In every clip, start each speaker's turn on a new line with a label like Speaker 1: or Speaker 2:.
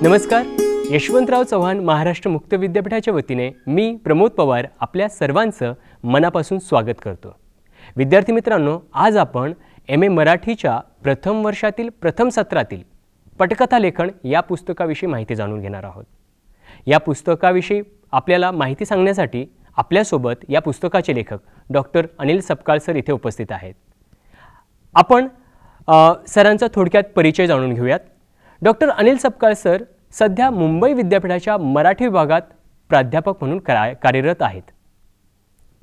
Speaker 1: नमस्कार. यशवंतराव चव्हाण महाराष्ट्र मुक्त विद्यापीठाच्या वतीने मी प्रमोद पवार आपल्या सर्वांचं मनापासून स्वागत करतो. विद्यार्थी मित्रांनो, आज आपण MA मराठीच्या प्रथम वर्षातील प्रथम सत्रातील पटकथा लेखन या पुस्तकाविषयी माहिती जाणून घेणार आहोत. या पुस्तकाविषयी आपल्याला माहिती सांगण्यासाठी आपल्यासोबत या पुस्तकाचे लेखक डॉक्टर अनिल सपकाळ सर इथे उपस्थित आहेत. आपण सरांचा थोडक्यात परिचय जाणून घेऊयात. डॉक्टर अनिल सपकाळ सर सध्या मुंबई विद्यापीठाच्या मराठी विभागात प्राध्यापक म्हणून कार्यरत आहेत.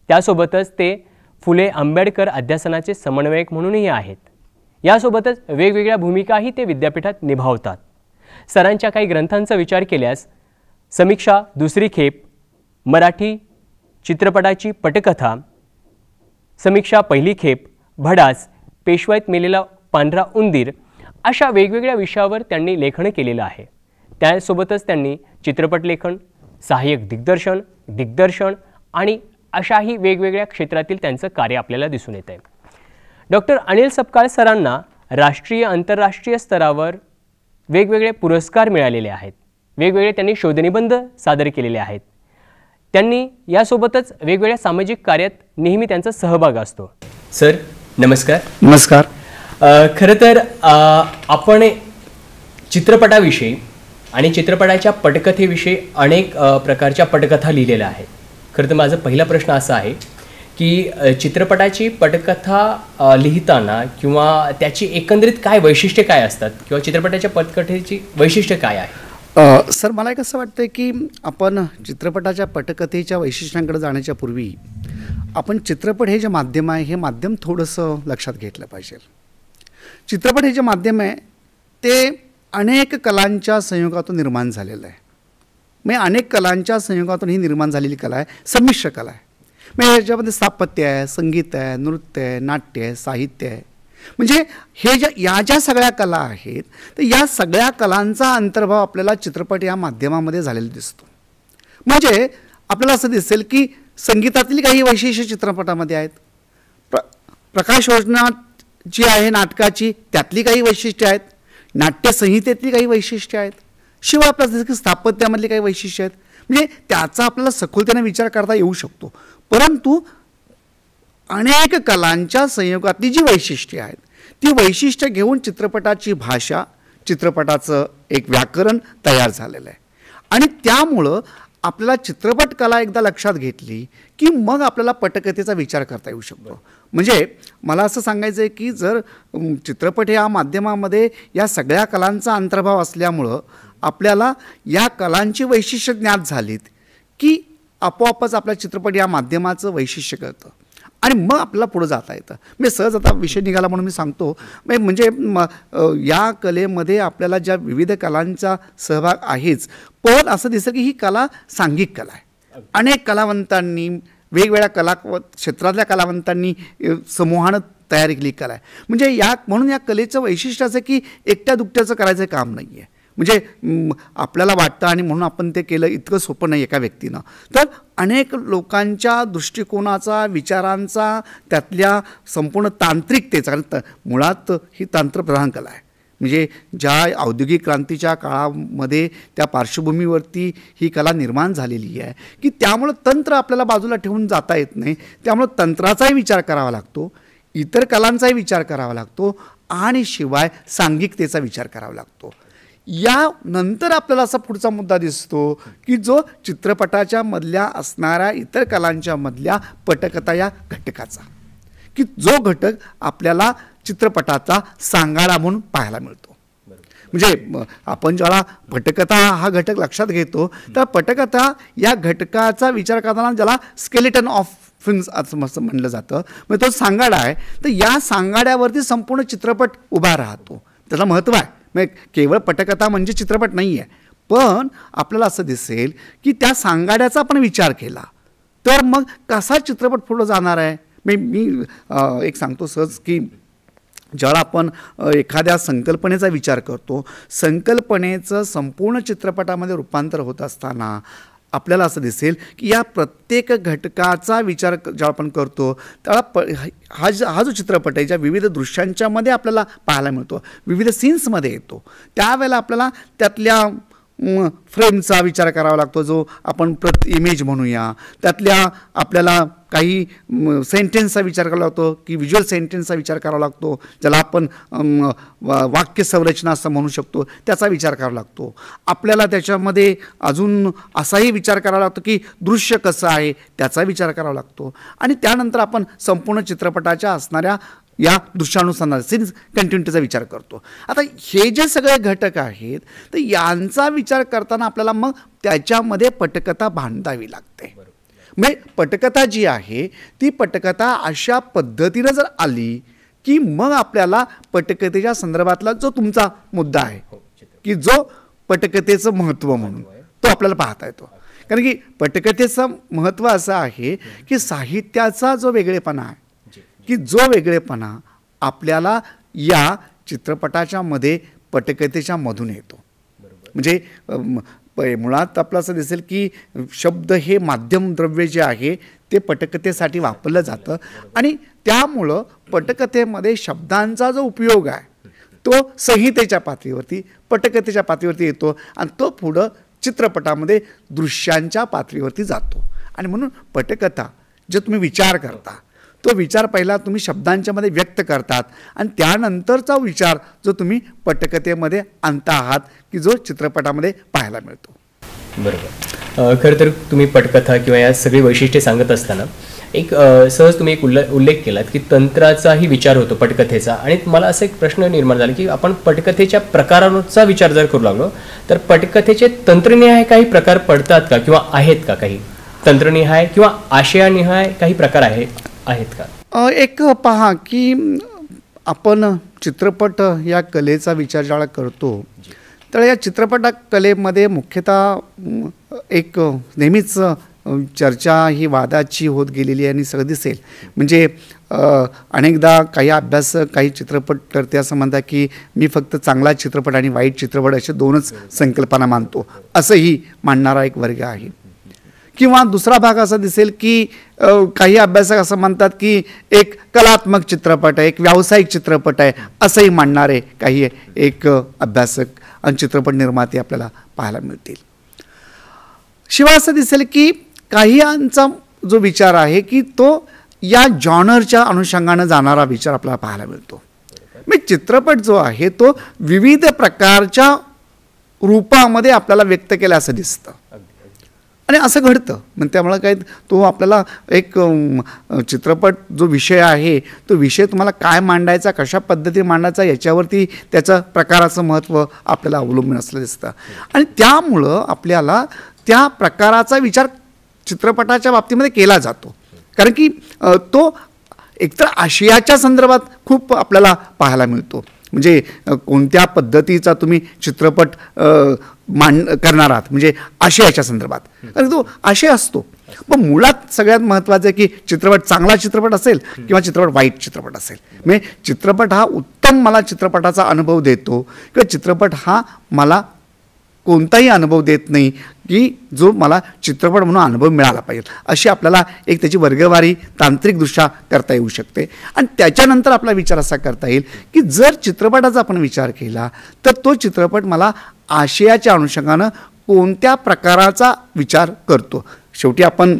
Speaker 1: त्यासोबतच ते फुले आंबेडकर अध्यासनाचे समन्वयक म्हणूनही आहेत. यासोबतच वेगवेगळ्या भूमिकाही ते विद्यापीठात निभावतात. सरांच्या काही ग्रंथांचा विचार केल्यास समीक्षा दुसरी खेप, मराठी चित्रपटाची पटकथा, समीक्षा पहिली खेप, भडास, पेशवाईत मेलेला पांढरा उंदीर अशा वेगवेगळ्या विषयावर त्यांनी लेखन केलेलं आहे. त्यासोबतच त्यांनी चित्रपट लेखन, सहाय्यक दिग्दर्शन आणि अशाही वेगवेगळ्या क्षेत्रातील त्यांचं कार्य आपल्याला दिसून येत आहे. डॉक्टर अनिल सपकाळ सरांना राष्ट्रीय आंतरराष्ट्रीय स्तरावर वेगवेगळे पुरस्कार मिळालेले आहेत. वेगवेगळे त्यांनी शोधनिबंध सादर केलेले आहेत. त्यांनी यासोबतच वेगवेगळ्या सामाजिक कार्यात नेहमी त्यांचा सहभाग असतो. सर नमस्कार.
Speaker 2: नमस्कार.
Speaker 1: खरं तर आपण चित्रपटाविषयी आणि चित्रपटाच्या पटकथेविषयी अनेक प्रकारच्या पटकथा लिहिलेल्या आहेत. खरं तर माझा पहिला प्रश्न असा आहे की चित्रपटाची पटकथा लिहिताना किंवा त्याची एकंदरीत काय वैशिष्ट्ये काय असतात किंवा चित्रपटाच्या पटकथेची वैशिष्ट्य काय आहे?
Speaker 2: सर, मला एक असं वाटतं की आपण चित्रपटाच्या पटकथेच्या वैशिष्ट्यांकडे जाण्याच्या पूर्वी आपण चित्रपट हे जे माध्यम आहे हे माध्यम थोडंसं लक्षात घेतलं पाहिजे. चित्रपट हे जे माध्यम आहे ते अनेक कलांच्या संयोगातून निर्माण झालेलं आहे. म्हणजे अनेक कलांच्या संयोगातून ही निर्माण झालेली कला आहे, संमिश्र कला आहे. म्हणजे याच्यामध्ये स्थापत्य आहे, संगीत आहे, नृत्य आहे, नाट्य आहे, साहित्य आहे. म्हणजे या ज्या सगळ्या कला आहेत तर या सगळ्या कलांचा अंतर्भाव आपल्याला चित्रपट या माध्यमामध्ये झालेला दिसतो. म्हणजे आपल्याला असं दिसेल की संगीतातील काही वैशिष्ट्य चित्रपटामध्ये आहेत, प्रकाशयोजना जी आहे नाटकाची त्यातली काही वैशिष्ट्ये आहेत, नाट्यसंहितेतली काही वैशिष्ट्ये आहेत, शिवाय आपल्याला दिसेल की स्थापत्यामधली काही वैशिष्ट्ये आहेत. म्हणजे त्याचा आपल्याला सखोलतेने विचार करता येऊ शकतो. परंतु अनेक कलांच्या संयोगातली जी वैशिष्ट्ये आहेत ती वैशिष्ट्ये घेऊन चित्रपटाची भाषा, चित्रपटाचं एक व्याकरण तयार झालेलं आहे. आणि त्यामुळं आपल्याला चित्रपट कला एकदा लक्षात घेतली की मग आपल्याला पटकथेचा विचार करता येऊ शकतो. म्हणजे मला असं सांगायचं आहे की जर चित्रपट या माध्यमामध्ये या सगळ्या कलांचा अंतर्भाव असल्यामुळं आपल्याला या कलांची वैशिष्ट्य ज्ञात झालीत की आपोआपच आपल्या चित्रपट या माध्यमाचं वैशिष्ट्य कळतं आणि मग आपल्याला पुढं जाता येतं. मी सहज आता विषय निघाला म्हणून मी सांगतो. म्हणजे या कलेमध्ये आपल्याला ज्या विविध कलांचा सहभाग आहेच, पण असं दिसतं की ही कला सांघिक कला आहे. अनेक कलावंतांनी वेगवेगळ्या क्षेत्रातल्या कलावंतांनी समूहानं तयार केली कला आहे. म्हणजे म्हणून या कलेचं वैशिष्ट्य असं की एकट्या दुकट्याचं करायचं काम नाही आहे. म्हणजे आपल्याला वाटतं आणि म्हणून आपण ते केलं इतकं सोपं नाही एका व्यक्तीनं. तर अनेक लोकांच्या दृष्टिकोनाचा, विचारांचा, त्यातल्या संपूर्ण तांत्रिकतेचा, कारण मुळात ही तंत्रप्रधान कला आहे. म्हणजे ज्या औद्योगिक क्रांतीच्या काळामध्ये त्या पार्श्वभूमीवरती ही कला निर्माण झालेली आहे की त्यामुळं तंत्र आपल्याला बाजूला ठेवून जाता येत नाही. त्यामुळं तंत्राचाही विचार करावा लागतो, इतर कलांचाही विचार करावा लागतो आणि शिवाय सांघिकतेचा विचार करावा लागतो. यानंतर आपल्याला असा पुढचा मुद्दा दिसतो की जो चित्रपटाच्या मधल्या असणाऱ्या इतर कलांच्या मधल्या पटकथा या घटकाचा, की जो घटक आपल्याला चित्रपटाचा सांगाडा म्हणून पाहायला मिळतो. म्हणजे आपण ज्याला पटकथा हा घटक लक्षात घेतो तर पटकथा या घटकाचा विचार करताना ज्याला स्केलेटन ऑफ फिल्म्स असं मस्त म्हणलं जातं. म्हणजे तो सांगाडा आहे. तर या सांगाड्यावरती संपूर्ण चित्रपट उभा राहतो. त्याचं महत्त्व आहे. म्हणजे केवळ पटकथा म्हणजे चित्रपट नाही आहे, पण आपल्याला असं दिसेल की त्या सांगाड्याचा आपण विचार केला तर मग कसा चित्रपट पुढं जाणार आहे. मी एक सांगतो सहज की ज्यावेळा आपण एखाद्या संकल्पनेचा विचार करतो, संकल्पनेचं संपूर्ण चित्रपटामध्ये रूपांतर होत असताना आपल्याला असं दिसेल की या प्रत्येक घटकाचा विचार जेव्हा आपण करतो त्याला हा जो चित्रपट आहे ज्या विविध दृश्यांच्यामध्ये आपल्याला पाहायला मिळतो, विविध सीन्समध्ये येतो, त्यावेळेला आपल्याला त्यातल्या फ्रेमचा विचार करावा लागतो, जो आपण इमेज म्हणूया. त्यातल्या आपल्याला काही सेंटेन्सचा विचार करावा लागतो की व्हिज्युअल सेंटेन्सचा विचार करावा लागतो, ज्याला आपण वाक्य संरचना असं म्हणू शकतो, त्याचा विचार करावा लागतो. आपल्याला त्याच्यामध्ये अजून असाही विचार करावा लागतो की दृश्य कसं आहे त्याचा विचार करावा लागतो. आणि त्यानंतर आपण संपूर्ण चित्रपटाच्या असणाऱ्या या दृश्यानुसार सीन्स कंटिन्युटीचा विचार करतो. आता हे जे सगळे घटक आहेत तर यांचा विचार करताना आपल्याला मग त्याच्यामध्ये पटकथा बांधावी लागते. म्हणजे पटकथा जी आहे ती पटकथा अशा पद्धतीनं जर आली की मग आपल्याला पटकथेच्या संदर्भातला जो तुमचा मुद्दा आहे की जो पटकथेचं महत्त्व म्हणून तो आपल्याला पाहता येतो. कारण की पटकथेचं महत्त्व असं आहे की साहित्याचा जो वेगळेपणा आहे की जो वेगळेपणा आपल्याला या चित्रपटाच्या मध्ये पटकथेच्या मधून येतो. म्हणजे मुळात आपलं असं दिसेल की शब्द हे माध्यम द्रव्य जे आहे ते पटकथेसाठी वापरलं जातं आणि त्यामुळं पटकथेमध्ये शब्दांचा जो उपयोग आहे तो संहितेच्या पातळीवरती पटकथेच्या पातळीवरती येतो आणि तो पुढं चित्रपटामध्ये दृश्यांच्या पातळीवरती जातो. आणि म्हणून पटकथा जे तुम्ही विचार करता तो विचार पहिला तुम्ही शब्दांच्यामध्ये व्यक्त करतात आणि त्यानंतरचा विचार जो तुम्ही पटकथेमध्ये आणता आहात की जो चित्रपटामध्ये पाहायला मिळतो.
Speaker 1: बरोबर. खरं तर तुम्ही पटकथा किंवा या सगळी वैशिष्ट्ये सांगत असताना एक सहज तुम्ही एक उल्लेख केलात की तंत्राचाही विचार होतो पटकथेचा. आणि मला असा एक प्रश्न निर्माण झाला की आपण पटकथेच्या प्रकारांचा विचार जर करू लागलो तर पटकथेचे तंत्रनिहाय काही प्रकार पडतात का किंवा आहेत का? काही तंत्रनिहाय किंवा आशयानिहाय काही प्रकार आहेत का?
Speaker 2: एक पहा की आपण चित्रपट या कलेचा विचार ज्यावेळेला करतो तर या चित्रपट कलेमध्ये मुख्यतः एक नेहमीच चर्चा ही वादाची होत गेलेली आहे आणि सगळं दिसेल. म्हणजे अनेकदा काही अभ्यासक काही चित्रपटकर्ते असं म्हणतात की मी फक्त चांगला चित्रपट आणि वाईट चित्रपट असे दोनच संकल्पना मानतो, असंही मांडणारा एक वर्ग आहे. किंवा दुसरा भाग असा दिसेल की काही अभ्यासक असं म्हणतात की एक कलात्मक चित्रपट आहे, एक व्यावसायिक चित्रपट आहे, असंही मांडणारे काही एक अभ्यासक आणि चित्रपट निर्माते आपल्याला पाहायला मिळतील. शिवाय असं दिसेल की काहींचा जो विचार आहे की तो या जॉनरच्या अनुषंगानं जाणारा विचार आपल्याला पाहायला मिळतो. म्हणजे चित्रपट जो आहे तो विविध प्रकारच्या रूपामध्ये आपल्याला व्यक्त केला असं दिसतं आणि असं घडतं. मग त्यामुळे काय तो आपल्याला एक चित्रपट जो विषय आहे तो विषय तुम्हाला काय मांडायचा, कशा पद्धतीने मांडायचा याच्यावरती त्याचं प्रकाराचं महत्त्व आपल्याला अवलंबून असलं दिसतं. आणि त्यामुळं आपल्याला त्या प्रकाराचा विचार चित्रपटाच्या बाबतीमध्ये केला जातो. कारण की तो एकतर आशयाच्या संदर्भात खूप आपल्याला पाहायला मिळतो. म्हणजे कोणत्या पद्धतीचा तुम्ही चित्रपट करणार आहात म्हणजे आशयाच्या संदर्भात, कारण तो आशय असतो. पण मुळात सगळ्यात महत्त्वाचं आहे की चित्रपट चांगला चित्रपट असेल किंवा चित्रपट वाईट चित्रपट असेल. म्हणजे चित्रपट हा उत्तम मला चित्रपटाचा अनुभव देतो किंवा चित्रपट हा मला कोणताही अनुभव देत नाही की जो मला चित्रपट म्हणून अनुभव मिळाला पाहिजे, अशी आपल्याला एक त्याची वर्गवारी तांत्रिकदृष्ट्या करता येऊ शकते. आणि त्याच्यानंतर आपला विचार असा करता येईल की जर चित्रपटाचा आपण विचार केला तर तो चित्रपट मला आशयाच्या अनुषंगानं कोणत्या प्रकाराचा विचार करतो. शेवटी आपण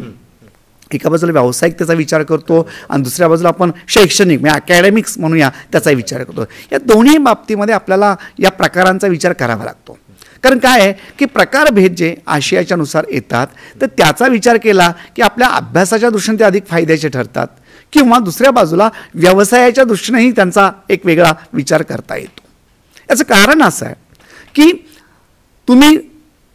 Speaker 2: एका बाजूला व्यावसायिकतेचा विचार करतो आणि दुसऱ्या बाजूला आपण शैक्षणिक म्हणजे अकॅडमिक्स म्हणूया त्याचा विचार करतो. या दोन्ही बाबतीमध्ये आपल्याला या प्रकारांचा विचार करावा लागतो. कारण काय आहे की प्रकारभेद जे आशयाच्या नुसार येतात तर त्याचा विचार केला की आपल्या अभ्यासाच्या दृष्टीने ते अधिक फायद्याचे ठरतात किंवा दुसऱ्या बाजूला व्यवसायाच्या दृष्टीनेही त्यांचा एक वेगळा विचार करता येतो. याचं कारण असं आहे की तुम्ही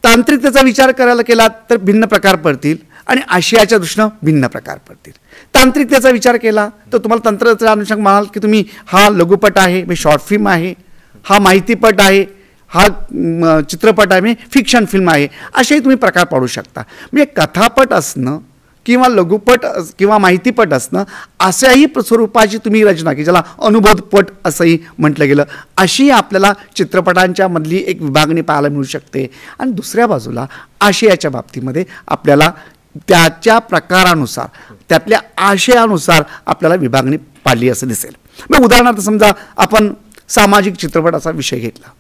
Speaker 2: तांत्रिकतेचा विचार करायला केला तर भिन्न प्रकार पडतील आणि आशयाच्या दृष्टीनं भिन्न प्रकार पडतील. तांत्रिकतेचा विचार केला तर तुम्हाला तंत्राचा अनुषंग म्हणाल की तुम्ही हा लघुपट आहे म्हणजे शॉर्ट फिल्म आहे, हा माहितीपट आहे, हा चित्रपट आहे म्हणजे फिक्शन फिल्म आहे, असेही तुम्ही प्रकार पाडू शकता. म्हणजे कथापट असणं किंवा लघुपट किंवा माहितीपट असणं अशाही स्वरूपाची तुम्ही रचना की ज्याला अनुभवपट असंही म्हटलं गेलं अशी आपल्याला चित्रपटांच्या मधली एक विभागणी पाहायला मिळू शकते. आणि दुसऱ्या बाजूला आशयाच्या बाबतीमध्ये आपल्याला त्याच्या प्रकारानुसार त्यातल्या आशयानुसार आपल्याला विभागणी पाडली असं दिसेल. मग उदाहरणार्थ समजा आपण सामाजिक चित्रपटाचा विषय घेतला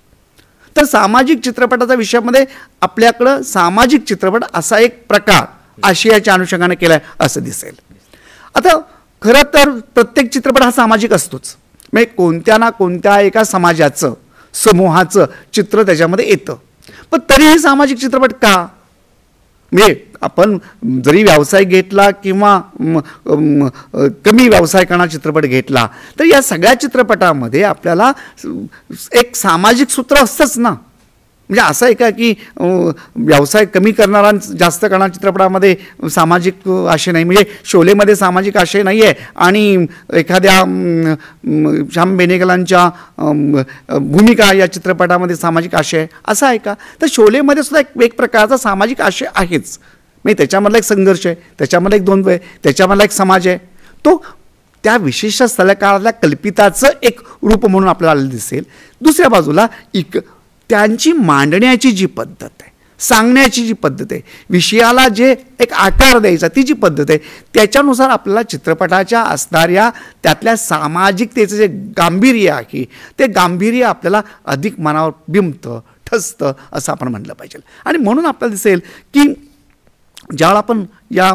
Speaker 2: तर सामाजिक चित्रपटाच्या विषयामध्ये आपल्याकडं सामाजिक चित्रपट असा एक प्रकार आशियाच्या अनुषंगाने केला आहे असं दिसेल. आता खरं तर प्रत्येक चित्रपट हा सामाजिक असतोच, म्हणजे कोणत्या ना कोणत्या एका समाजाचं समूहाचं चित्र त्याच्यामध्ये येतं. पण तरीही सामाजिक चित्रपट का? म्हणजे आपण जरी व्यावसायिक घेतला किंवा कमी व्यवसाय करणारा चित्रपट घेतला तर या सगळ्या चित्रपटामध्ये आपल्याला एक सामाजिक सूत्र असतंच ना. म्हणजे असं आहे का की व्यवसाय कमी करणारा जास्त करणाऱ्या चित्रपटामध्ये सामाजिक आशय नाही, म्हणजे शोलेमध्ये सामाजिक आशय नाही आहे आणि एखाद्या श्याम बेनेगलांच्या भूमिका या चित्रपटामध्ये सामाजिक आशय आहे असं आहे का? तर शोलेमध्ये सुद्धा एक प्रकारचा सामाजिक आशय आहेच. म्हणजे त्याच्यामधला एक संघर्ष आहे, त्याच्यामधला एक द्वंद्व आहे, त्याच्यामधला एक समाज आहे. तो त्या विशिष्ट स्थलकाळातल्या कल्पिताचं एक रूप म्हणून आपल्याला दिसेल. दुसऱ्या बाजूला त्यांची मांडण्याची जी पद्धत आहे, सांगण्याची जी पद्धत आहे, विषयाला जे एक आकार द्यायचा ती जी पद्धत आहे, त्याच्यानुसार आपल्याला चित्रपटाच्या असणाऱ्या त्यातल्या सामाजिकतेचं जे गांभीर्य आहे ते गांभीर्य आपल्याला अधिक मनावर बिंबतं, ठसतं असं आपण म्हटलं पाहिजे. आणि म्हणून आपल्याला दिसेल की ज्यावेळा आपण या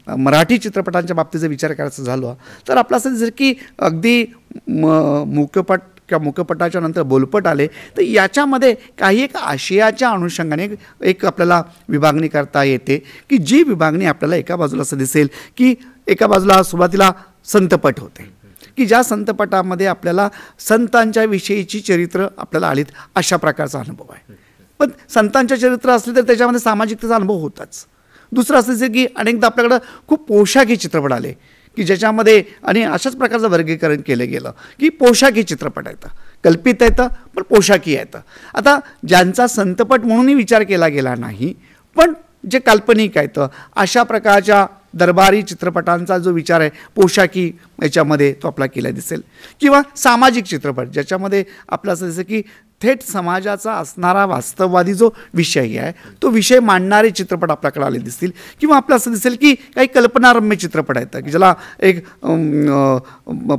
Speaker 2: मराठी चित्रपटांच्या बाबतीत जर विचार करायचा झालो तर आपलं असं दिसेल की अगदी मुकपट किंवा मुखपटाच्या नंतर बोलपट आले तर याच्यामध्ये काही एक आशियाच्या अनुषंगाने एक आपल्याला विभागणी करता येते की जी विभागणी आपल्याला एका बाजूला असं दिसेल की एका बाजूला सुरुवातीला संतपट होते की ज्या संतपटामध्ये आपल्याला संतांच्या विषयीची चरित्र आपल्याला आलीत अशा प्रकारचा अनुभव आहे. पण संतांच्या चरित्र असले तर त्याच्यामध्ये सामाजिकतेचा अनुभव होताच. दुसरं असं दिसेल की अनेकदा आपल्याकडं खूप पोशाखी चित्रपट आले की ज्याच्यामध्ये आणि अशाच प्रकारचं वर्गीकरण केलं गेलं की पोशाखी चित्रपट येतं, कल्पित येतं पण पोशाखी येतं. आता ज्यांचा संतपट म्हणूनही विचार केला गेला नाही पण जे काल्पनिक येतं अशा प्रकारच्या दरबारी चित्रपटांचा जो विचार आहे पोशाखी याच्यामध्ये तो आपला केला दिसेल. किंवा सामाजिक चित्रपट ज्याच्यामध्ये आपलं असं दिसेल की थेट समाजाचा असणारा वास्तववादी जो विषय आहे तो विषय मांडणारे चित्रपट आपल्याकडे आले दिसतील. किंवा आपलं असं दिसेल की काही कल्पनारम्य चित्रपट आहेत की ज्याला एक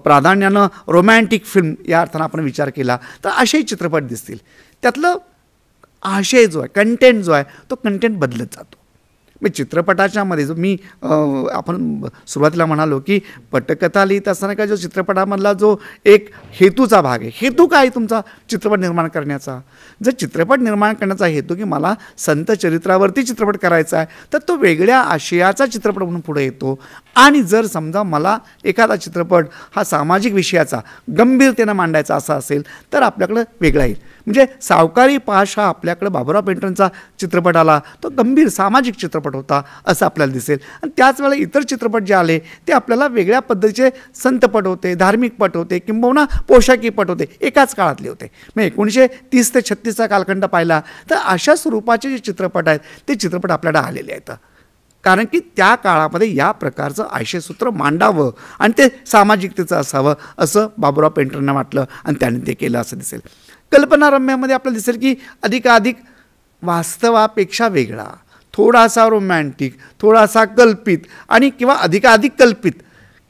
Speaker 2: प्राधान्यानं रोमॅन्टिक फिल्म या अर्थानं आपण विचार केला तर असेही चित्रपट दिसतील. त्यातलं आशय जो आहे, कंटेंट जो आहे तो कंटेंट बदलत जातो. मी चित्रपटाच्यामध्ये जो मी आपण सुरुवातीला म्हणालो की पटकथा लिहित असताना का जो चित्रपटामधला जो एक हेतूचा भाग आहे, हेतू काय तुमचा चित्रपट निर्माण करण्याचा? जर चित्रपट निर्माण करण्याचा हेतू की मला संत चरित्रावरती चित्रपट करायचा आहे तर तो वेगळ्या आशयाचा चित्रपट म्हणून पुढे येतो. आणि जर समजा मला एखादा चित्रपट हा सामाजिक विषयाचा गंभीरतेनं मांडायचा असा असेल तर आपल्याकडं वेगळा येईल. म्हणजे सावकारी पाश हा आपल्याकडं बाबुराव पेंटरचा चित्रपट आला तो गंभीर सामाजिक चित्रपट होता असं आपल्याला दिसेल. आणि त्याच वेळेला इतर चित्रपट जे आले ते आपल्याला वेगळ्या पद्धतीचे संतपट होते, धार्मिक पट होते, किंबहुना पोशाखी पट होते, एकाच काळातले होते. मग 1930 ते 36चा कालखंड पाहिला तर अशा स्वरूपाचे जे चित्रपट आहेत ते चित्रपट आपल्याला आलेले आहेत. कारण की त्या काळामध्ये या प्रकारचं आशयसूत्र मांडावं आणि ते सामाजिकतेचं असावं असं बाबुराव पेंटरांना वाटलं आणि त्यांनी ते केलं असं दिसेल. कल्पनारम्यामध्ये आपल्याला दिसेल की अधिकाधिक वास्तवापेक्षा वेगळा, थोडासा रोमॅन्टिक, थोडासा कल्पित आणि किंवा अधिकाधिक कल्पित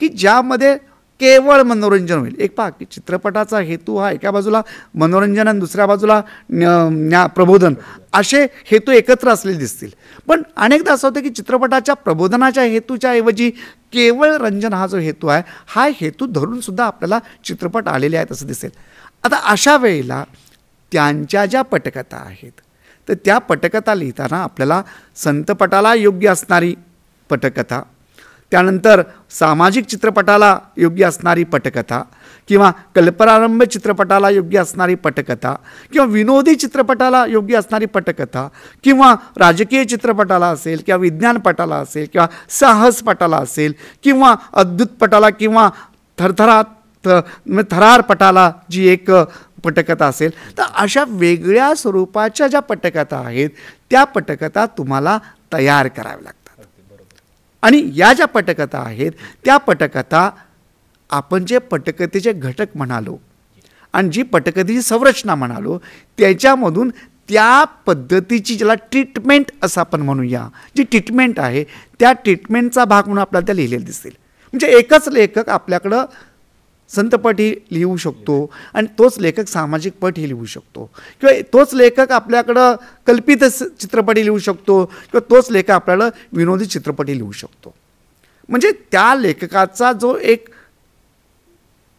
Speaker 2: की ज्यामध्ये केवळ मनोरंजन होईल. एक पहा की चित्रपटाचा हेतू हा एका बाजूला मनोरंजन आणि दुसऱ्या बाजूला प्रबोधन असे हेतू एकत्र असलेले दिसतील. पण अनेकदा असं होतं की चित्रपटाच्या प्रबोधनाच्या हेतूच्या ऐवजी केवळ रंजन हा जो हेतू आहे हा हेतू धरूनसुद्धा आपल्याला चित्रपट आलेले आहेत असं दिसेल. आता अशा वेळेला त्यांच्या ज्या पटकथा आहेत तर त्या पटकथा लिहिताना आपल्याला संतपटाला योग्य असणारी पटकथा, त्यानंतर सामाजिक चित्रपटाला योग्य असणारी पटकथा किंवा कल्पनारम्य चित्रपटाला योग्य असणारी पटकथा किंवा विनोदी चित्रपटाला योग्य असणारी पटकथा किंवा राजकीय चित्रपटाला असेल किंवा विज्ञानपटाला असेल किंवा साहसपटाला असेल किंवा अद्भुतपटाला किंवा थरारपटाला जी एक पटकथा असेल तर अशा वेगळ्या स्वरूपाच्या ज्या पटकथा आहेत त्या पटकथा तुम्हाला तयार कराव्या लागतात. आणि या ज्या पटकथा आहेत त्या पटकथा आपण जे पटकथेचे घटक म्हणालो आणि जी पटकथेची संरचना म्हणालो त्याच्यामधून त्या पद्धतीची ज्याला ट्रीटमेंट असं आपण म्हणूया, जी ट्रीटमेंट आहे त्या ट्रीटमेंटचा भाग म्हणून आपल्याला त्या लिहिलेल्या दिसतील. म्हणजे एकच लेखक आपल्याकडं संतपटही लिहू शकतो आणि तोच लेखक सामाजिक पटही लिहू शकतो किंवा तोच लेखक आपल्याकडं कल्पित चित्रपटही लिहू शकतो किंवा तोच लेखक आपल्याला विनोदी चित्रपटही लिहू शकतो. म्हणजे त्या लेखकाचा जो एक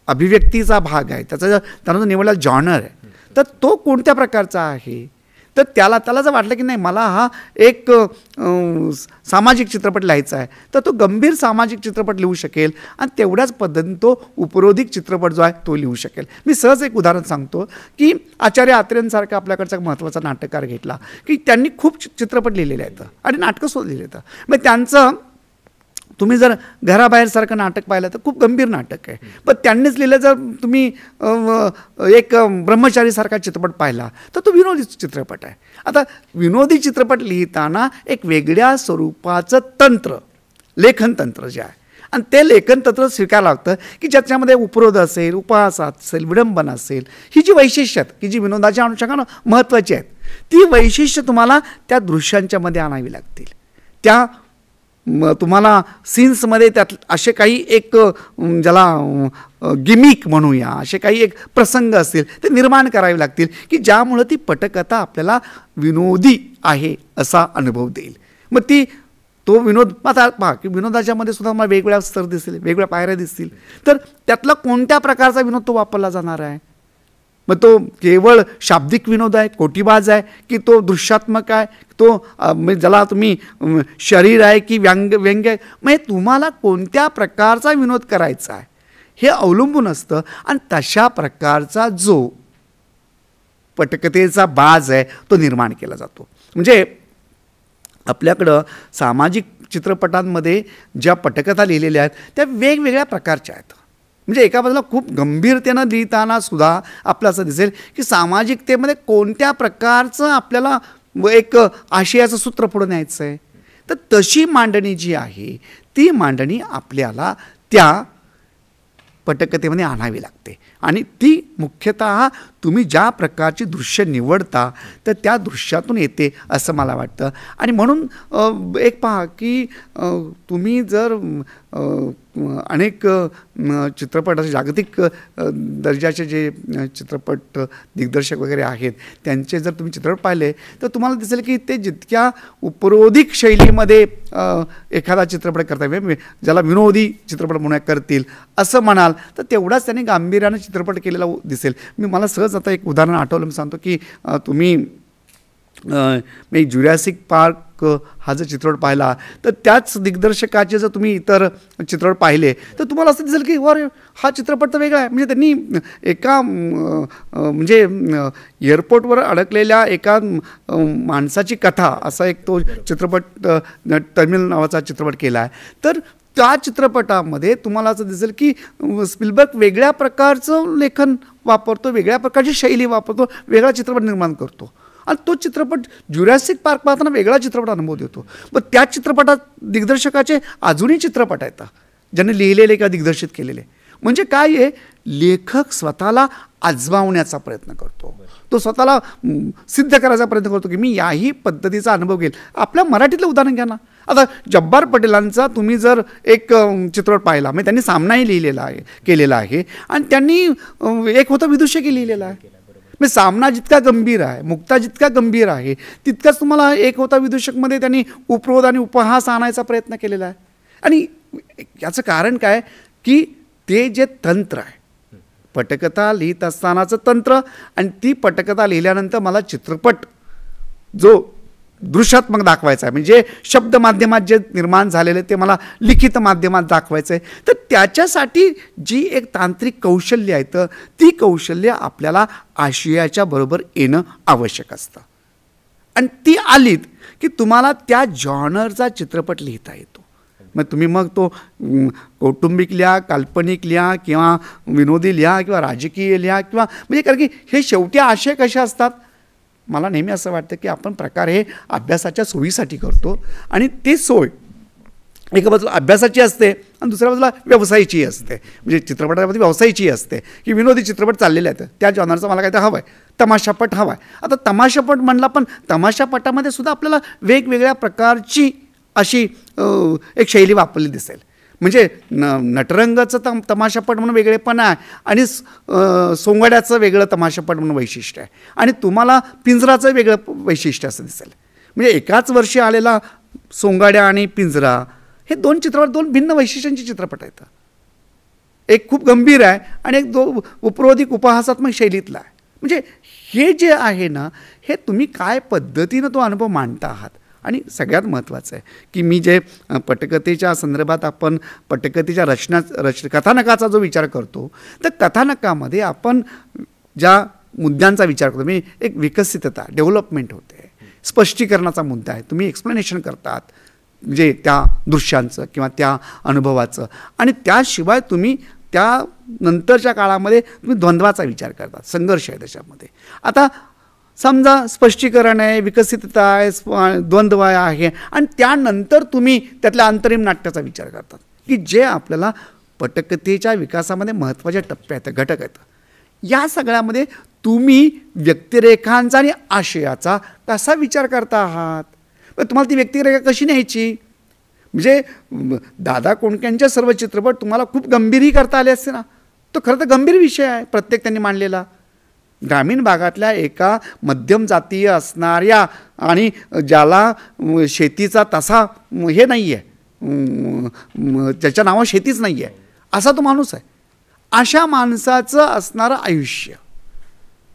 Speaker 2: अभिव्यक्तीचा भाग आहे, त्याचा जो निवडला जॉनर आहे, तर तो कोणत्या प्रकारचा आहे, तर त्याला जर वाटलं की नाही मला हा एक सामाजिक चित्रपट लिहायचा आहे, तर तो गंभीर सामाजिक चित्रपट लिहू शकेल आणि तेवढ्याच पद्धतीने तो उपरोधिक चित्रपट जो आहे तो लिहू शकेल. मी सहज एक उदाहरण सांगतो की आचार्य आत्रेयांसारखा आपल्याकडचा महत्त्वाचा नाटककार घेतला की त्यांनी खूप चित्रपट लिहिलेले आहेत आणि नाटकंसुद्धा लिहिली आहेत. मग त्यांचं तुम्ही जर घराबाहेरसारखं नाटक पाहिलं तर खूप गंभीर नाटक आहे, पण त्यांनीच लिहिलं. जर तुम्ही एक ब्रह्मचारीसारखा चित्रपट पाहिला तर तो विनोदी चित्रपट आहे. आता विनोदी चित्रपट लिहिताना एक वेगळ्या स्वरूपाचं तंत्र, लेखन तंत्र जे आहे, आणि ते लेखन तंत्र स्वीकारावं लागतं की ज्याच्यामध्ये उपरोध असेल, उपहास असेल, विडंबन असेल, ही जी वैशिष्ट्य आहेत की जी विनोदाच्या अनुषंगानं महत्त्वाची आहेत, ती वैशिष्ट्य तुम्हाला त्या दृश्यांच्यामध्ये आणावी लागतील. त्या तुम्हाला सीन्समध्ये त्यात असे काही एक ज्याला गिमिक म्हणूया, असे काही एक प्रसंग असतील ते निर्माण करावे लागतील की ज्यामुळं ती पटकथा आपल्याला विनोदी आहे असा अनुभव देईल. मग तो विनोद आता पहा की विनोदाच्यामध्ये सुद्धा मला वेगवेगळ्या स्तर दिसतील, वेगवेगळ्या पायऱ्या दिसतील, तर त्यातला कोणत्या प्रकारचा विनोद तो वापरला जाणार आहे. मग तो केवळ शाब्दिक विनोद आहे, कोटीबाज आहे, की तो दृश्यात्मक आहे, तो ज्याला तुम्ही शरीर आहे की व्यंग्य आहे. मग तुम्हाला कोणत्या प्रकारचा विनोद करायचा आहे हे अवलंबून असतं आणि तशा प्रकारचा जो पटकथेचा बाज आहे तो निर्माण केला जातो. म्हणजे आपल्याकडं सामाजिक चित्रपटांमध्ये ज्या पटकथा लिहिलेल्या आहेत त्या वेगवेगळ्या प्रकारच्या आहेत. म्हणजे एका बाजूला खूप गंभीरतेनं लिहिताना सुद्धा आपलं असं दिसेल की सामाजिकतेमध्ये कोणत्या प्रकारचं आपल्याला एक आशयाचं सूत्र पुढं न्यायचं आहे, तर तशी मांडणी जी आहे ती मांडणी आपल्याला त्या पटकथेमध्ये आणावी लागते. आणि ती मुख्यतः तुम्ही ज्या प्रकारची दृश्य निवडता तर त्या दृश्यातून येते असं मला वाटतं. आणि म्हणून एक पहा की तुम्ही जर अनेक चित्रपट असे जागतिक दर्जाचे जे चित्रपट दिग्दर्शक वगैरे आहेत त्यांचे जर तुम्ही चित्रपट पाहिले तर तुम्हाला दिसेल की ते जितक्या उपरोधिक शैलीमध्ये एखादा चित्रपट करता येईल, ज्याला विनोदी चित्रपट म्हणून करतील असं म्हणाल तर तेवढाच त्यांनी गांभीर्यानं चित्रपट केलेला दिसेल. मला सहज आता एक उदाहरण आठवलं, मी सांगतो की तुम्ही मी जुरॅसिक पार्क हा जर चित्रपट पाहिला तर त्याच दिग्दर्शकाचे जर तुम्ही इतर चित्रपट पाहिले तर तुम्हाला असं दिसेल की अरे हा चित्रपट तर वेगळा आहे. म्हणजे त्यांनी एका म्हणजे एअरपोर्टवर अडकलेल्या एका माणसाची कथा असा एक तो चित्रपट टर्मिनल नावाचा चित्रपट केला आहे. तर त्या चित्रपटामध्ये तुम्हाला असं दिसेल की स्पिलबर्ग वेगळ्या प्रकारचं लेखन वापरतो, वेगळ्या प्रकारची शैली वापरतो, वेगळा चित्रपट निर्माण करतो आणि तो चित्रपट जुरॅसिक पार्क पाहताना वेगळा चित्रपट अनुभव देतो. मग त्या चित्रपटात दिग्दर्शकाचे अजूनही चित्रपट आहेत ज्यांनी लिहिलेले किंवा दिग्दर्शित केलेले. म्हणजे काय आहे, लेखक स्वतःला आजमावण्याचा प्रयत्न करतो, तो स्वतःला सिद्ध करायचा प्रयत्न करतो की मी याही पद्धतीचा अनुभव घेईल. आपल्या मराठीतलं उदाहरण घ्या ना, आता जब्बार पटेलांचा तुम्ही जर एक चित्रपट पाहिला, म्हणजे त्यांनी सामनाही केलेला आहे आणि त्यांनी एक होता विदूषकही लिहिलेला आहे. म्हणजे सामना जितका गंभीर आहे, मुक्ता जितका गंभीर आहे, तितकाच तुम्हाला एक होता विदूषकमध्ये त्यांनी उपरोध आणि उपहास आणायचा प्रयत्न केलेला आहे. आणि याचं कारण काय की ते जे तंत्र आहे, पटकथा लिहित असतानाचं तंत्र आणि ती पटकथा लिहिल्यानंतर मला चित्रपट जो दृश्यात्मक दाखवायचा आहे, म्हणजे शब्द माध्यमात जे निर्माण झालेले ते मला लिखित माध्यमात दाखवायचं आहे, तर त्याच्यासाठी जी एक तांत्रिक कौशल्य आहे तर ती कौशल्य आपल्याला आशयाच्या बरोबर येणं आवश्यक असतं. आणि ती आलीत की तुम्हाला त्या जॉनरचा चित्रपट लिहिता येतो. मग तो कौटुंबिक लिहा, काल्पनिक लिहा किंवा विनोदी लिहा किंवा राजकीय लिहा किंवा म्हणजे कारण की हे शेवटी आशय कसे असतात, मला नेहमी असं वाटतं की आपण प्रकार हे अभ्यासाच्या सोयीसाठी करतो आणि ते सोय एका बाजूला अभ्यासाची असते आणि दुसऱ्या बाजूला व्यवसायाची असते. म्हणजे चित्रपटामध्ये व्यवसायाची असते की विनोदी चित्रपट चाललेले आहेत, त्या जॉनरचा मला काय तर हवं आहे, तमाशापट हवा आहे. आता तमाशापट म्हणला पण तमाशापटामध्ये सुद्धा आपल्याला वेगवेगळ्या प्रकारची अशी एक शैली वापरली दिसेल. म्हणजे नटरंगाचं तमाशापट म्हणून वेगळेपण आहे आणि सोंगाड्याचं वेगळं तमाशापट म्हणून वैशिष्ट्य आहे आणि तुम्हाला पिंजराचं वेगळं वैशिष्ट्य असं दिसेल. म्हणजे एकाच वर्षी आलेला सोंगाड्या आणि पिंजरा हे दोन चित्रपट, दोन भिन्न वैशिष्ट्यांचे चित्रपट आहेत. एक खूप गंभीर आहे आणि एक उपरोधिक उपहासात्मक शैलीतला आहे. म्हणजे हे जे आहे ना, हे तुम्ही काय पद्धतीनं तो अनुभव मांडता आहात. आणि सगळ्यात महत्त्वाचं आहे की मी जे पटकथेच्या संदर्भात आपण पटकथेच्या कथानकाचा जो विचार करतो, तर कथानकामध्ये आपण ज्या मुद्द्यांचा विचार करतो, मी एक विकसितता, डेव्हलपमेंट होते, स्पष्टीकरणाचा मुद्दा आहे, तुम्ही एक्सप्लेनेशन करतात म्हणजे त्या दृश्यांचं किंवा त्या अनुभवाचं, आणि त्याशिवाय तुम्ही त्या नंतरच्या काळामध्ये तुम्ही द्वंद्वाचा विचार करतात, संघर्ष आहे त्याच्यामध्ये. आता समजा स्पष्टीकरण आहे, विकसितता आहे, द्वंद्व आहे आणि त्यानंतर तुम्ही त्यातल्या अंतरिम नाट्याचा विचार करतात की जे आपल्याला पटकथेच्या विकासामध्ये महत्त्वाचे टप्पे आहेत, घटक आहेत. या सगळ्यामध्ये तुम्ही व्यक्तिरेखांचा आणि आशयाचा कसा विचार करता आहात. तुम्हाला ती व्यक्तिरेखा कशी न्यायची. म्हणजे दादा कोंडकेंच्या सर्व चित्रपट तुम्हाला खूप गंभीरही करता आले असते ना. तो खरं तर गंभीर विषय आहे प्रत्येक त्यांनी मांडलेला. ग्रामीण भागातल्या एका मध्यम जातीय असणाऱ्या आणि ज्याला शेतीचा तसा हे नाही आहे, त्याच्या नावावर शेतीच नाही आहे असा तो माणूस आहे. अशा माणसाचं असणारं आयुष्य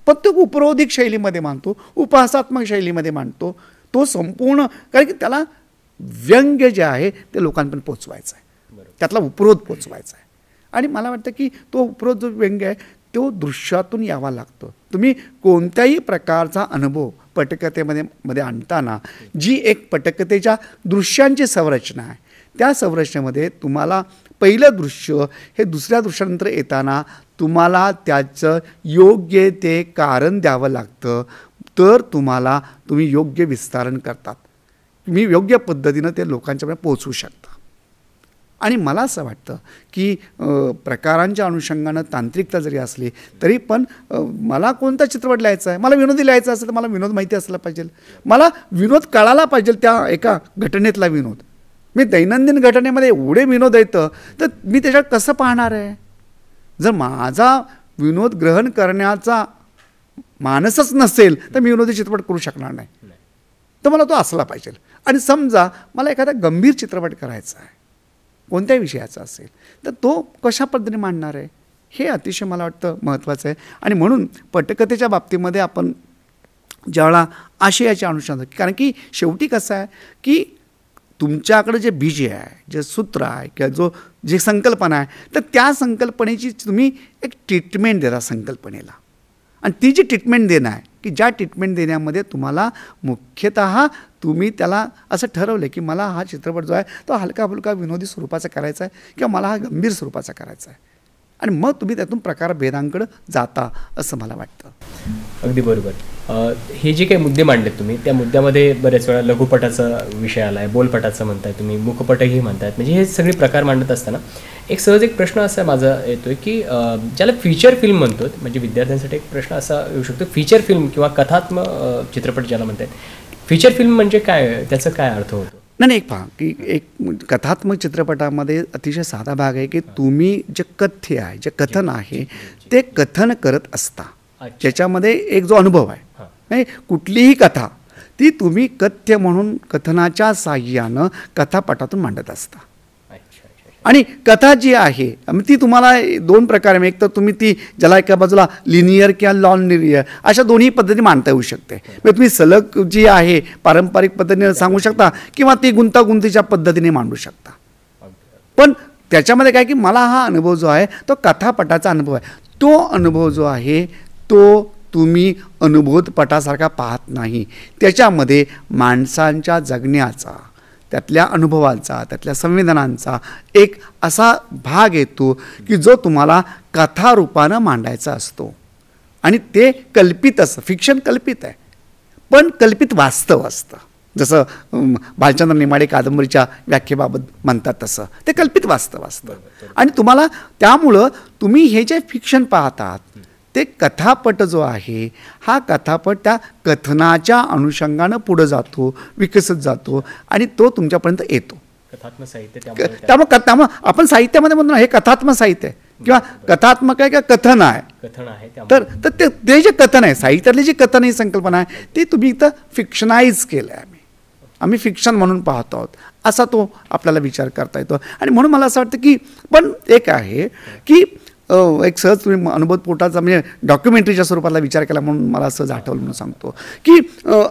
Speaker 2: प्रत्येक उपरोधिक शैलीमध्ये मांडतो, उपहासात्मक शैलीमध्ये मांडतो. तो संपूर्ण, कारण की त्याला व्यंग्य जे आहे ते लोकांपर्यंत पोचवायचं आहे, त्यातला उपरोध पोचवायचा आहे. आणि मला वाटतं की तो उपरोध जो व्यंग्य आहे तो दृश्यातून यावा लागतो. तुम्ही कोणत्याही प्रकारचा अनुभव पटकथेमध्ये आणताना जी एक पटकथेच्या दृश्यांची संरचना आहे, त्या संरचनेमध्ये तुम्हाला पहिलं दृश्य हे दुसऱ्या दृश्यानंतर येताना तुम्हाला त्याचं योग्य ते कारण द्यावं लागतं, तर तुम्ही योग्य विस्तारण करतात, तुम्ही योग्य पद्धतीनं ते लोकांच्यापर्यंत पोहोचवू शकता. आणि मला असं वाटतं की प्रकारांच्या अनुषंगानं तांत्रिकता जरी असली तरी पण मला कोणता चित्रपट लिहायचा आहे, मला विनोदी लिहायचा असेल तर मला विनोद माहिती असला पाहिजे, मला विनोद कळायला पाहिजे त्या एका घटनेतला विनोद. मी दैनंदिन घटनेमध्ये एवढे विनोद येतं तर मी त्याच्यात कसं पाहणार आहे. जर माझा विनोद ग्रहण करण्याचा मानसच नसेल तर मी विनोदी चित्रपट करू शकणार नाही. तर मला तो असला पाहिजे. आणि समजा मला एखादा गंभीर चित्रपट करायचा आहे, कोणत्याही विषयाचा असेल, तर तो कशा पद्धतीने मांडणार आहे हे अतिशय मला वाटतं महत्त्वाचं आहे. आणि म्हणून पटकथेच्या बाबतीमध्ये आपण ज्यावेळेला आशयाच्या अनुषंगाने, कारण की शेवटी कसं आहे की तुमच्याकडे जे बीज आहे, जे सूत्र आहे किंवा जे संकल्पना आहे, तर त्या संकल्पनेची तुम्ही एक ट्रीटमेंट देता संकल्पनेला. आणि ती जी ट्रीटमेंट देणं आहे की ज्या ट्रीटमेंट देण्यामध्ये तुम्हाला मुख्यतः तुम्ही त्याला असं ठरवलं की मला हा चित्रपट जो आहे तो हलका फुलका विनोदी स्वरूपाचा करायचा आहे किंवा मला हा गंभीर स्वरूपाचा करायचा आहे, आणि मग तुम्ही त्यातून प्रकारभेदांकडे जाता असं मला वाटतं.
Speaker 1: अगदी बरोबर. हे जे काही मुद्दे मांडलेत तुम्ही, त्या मुद्द्यामध्ये बऱ्याच वेळा लघुपटाचा विषय आला आहे, बोलपटाचं म्हणताय तुम्ही, मुखपटही म्हणतायत. म्हणजे हे सगळे प्रकार मांडत असताना एक प्रश्न असा माझा येतो आहे की ज्याला फीचर फिल्म म्हणतो, म्हणजे विद्यार्थ्यांसाठी एक प्रश्न असा येऊ शकतो, फीचर फिल्म किंवा कथात्मक चित्रपट ज्याला म्हणतात, फीचर फिल्म म्हणजे काय, त्याचा काय अर्थ होतो.
Speaker 2: नाही, एक पहा की एक कथात्मक चित्रपटामध्ये अतिशय साधा भाग आहे की तुम्ही जे कथ्य आहे, जे कथन आहे ते कथन करत असता. ज्याच्यामध्ये एक जो अनुभव आहे, नाही कुठलीही कथा ती तुम्ही कथ्य म्हणून कथनाच्या साहाय्यानं कथापटातून मांडत असता. आणि कथा जी आहे ती तुम्हाला दोन प्रकारे, एक तर तुम्ही ती ज्याला एका बाजूला लिनियर किंवा नॉन लिनियर अशा दोन्ही पद्धती मांडता येऊ शकते. म्हणजे तुम्ही सलग जी आहे पारंपरिक पद्धतीने सांगू शकता किंवा ती गुंतागुंतीच्या पद्धतीने मांडू शकता. पण त्याच्यामध्ये काय की मला हा अनुभव जो आहे तो कथापटाचा अनुभव आहे. तो अनुभव जो आहे तो तुम्ही अनुभूतपटासारखा पाहत नाही, त्याच्यामध्ये माणसांच्या जगण्याचा, त्यातल्या अनुभवांचा, त्यातल्या संवेदनांचा एक असा भाग येतो की जो तुम्हाला कथारूपानं मांडायचा असतो. आणि ते कल्पित असतं, फिक्शन कल्पित आहे पण कल्पित वास्तव असतं. जसं भालचंद्र नेमाडे कादंबरीच्या व्याख्येबाबत म्हणतात तसं ते कल्पित वास्तव असतं. आणि तुम्हाला त्यामुळं तुम्ही हे जे फिक्शन पाहतात ते कथापट जो आहे हा कथापट त्या कथनाच्या अनुषंगानं पुढं जातो, विकसित जातो आणि तो तुमच्यापर्यंत येतो.
Speaker 1: कथात्मक साहित्य
Speaker 2: त्यामुळे आपण साहित्यामध्ये म्हणतो ना हे कथात्मक साहित्य आहे किंवा कथात्मक आहे किंवा कथन आहे.
Speaker 1: कथन आहे
Speaker 2: तर ते जे कथन आहे साहित्यातली जी कथन ही संकल्पना आहे ती तुम्ही इथं फिक्शनाइज केलं आहे. आम्ही फिक्शन म्हणून पाहतो आहोत असा तो आपल्याला विचार करता येतो. आणि म्हणून मला असं वाटतं की पण एक आहे की एक सहज तुम्ही अनुभवपोटाचा म्हणजे डॉक्युमेंटरीच्या स्वरूपातला विचार केला म्हणून मला सहज आठवलं म्हणून सांगतो की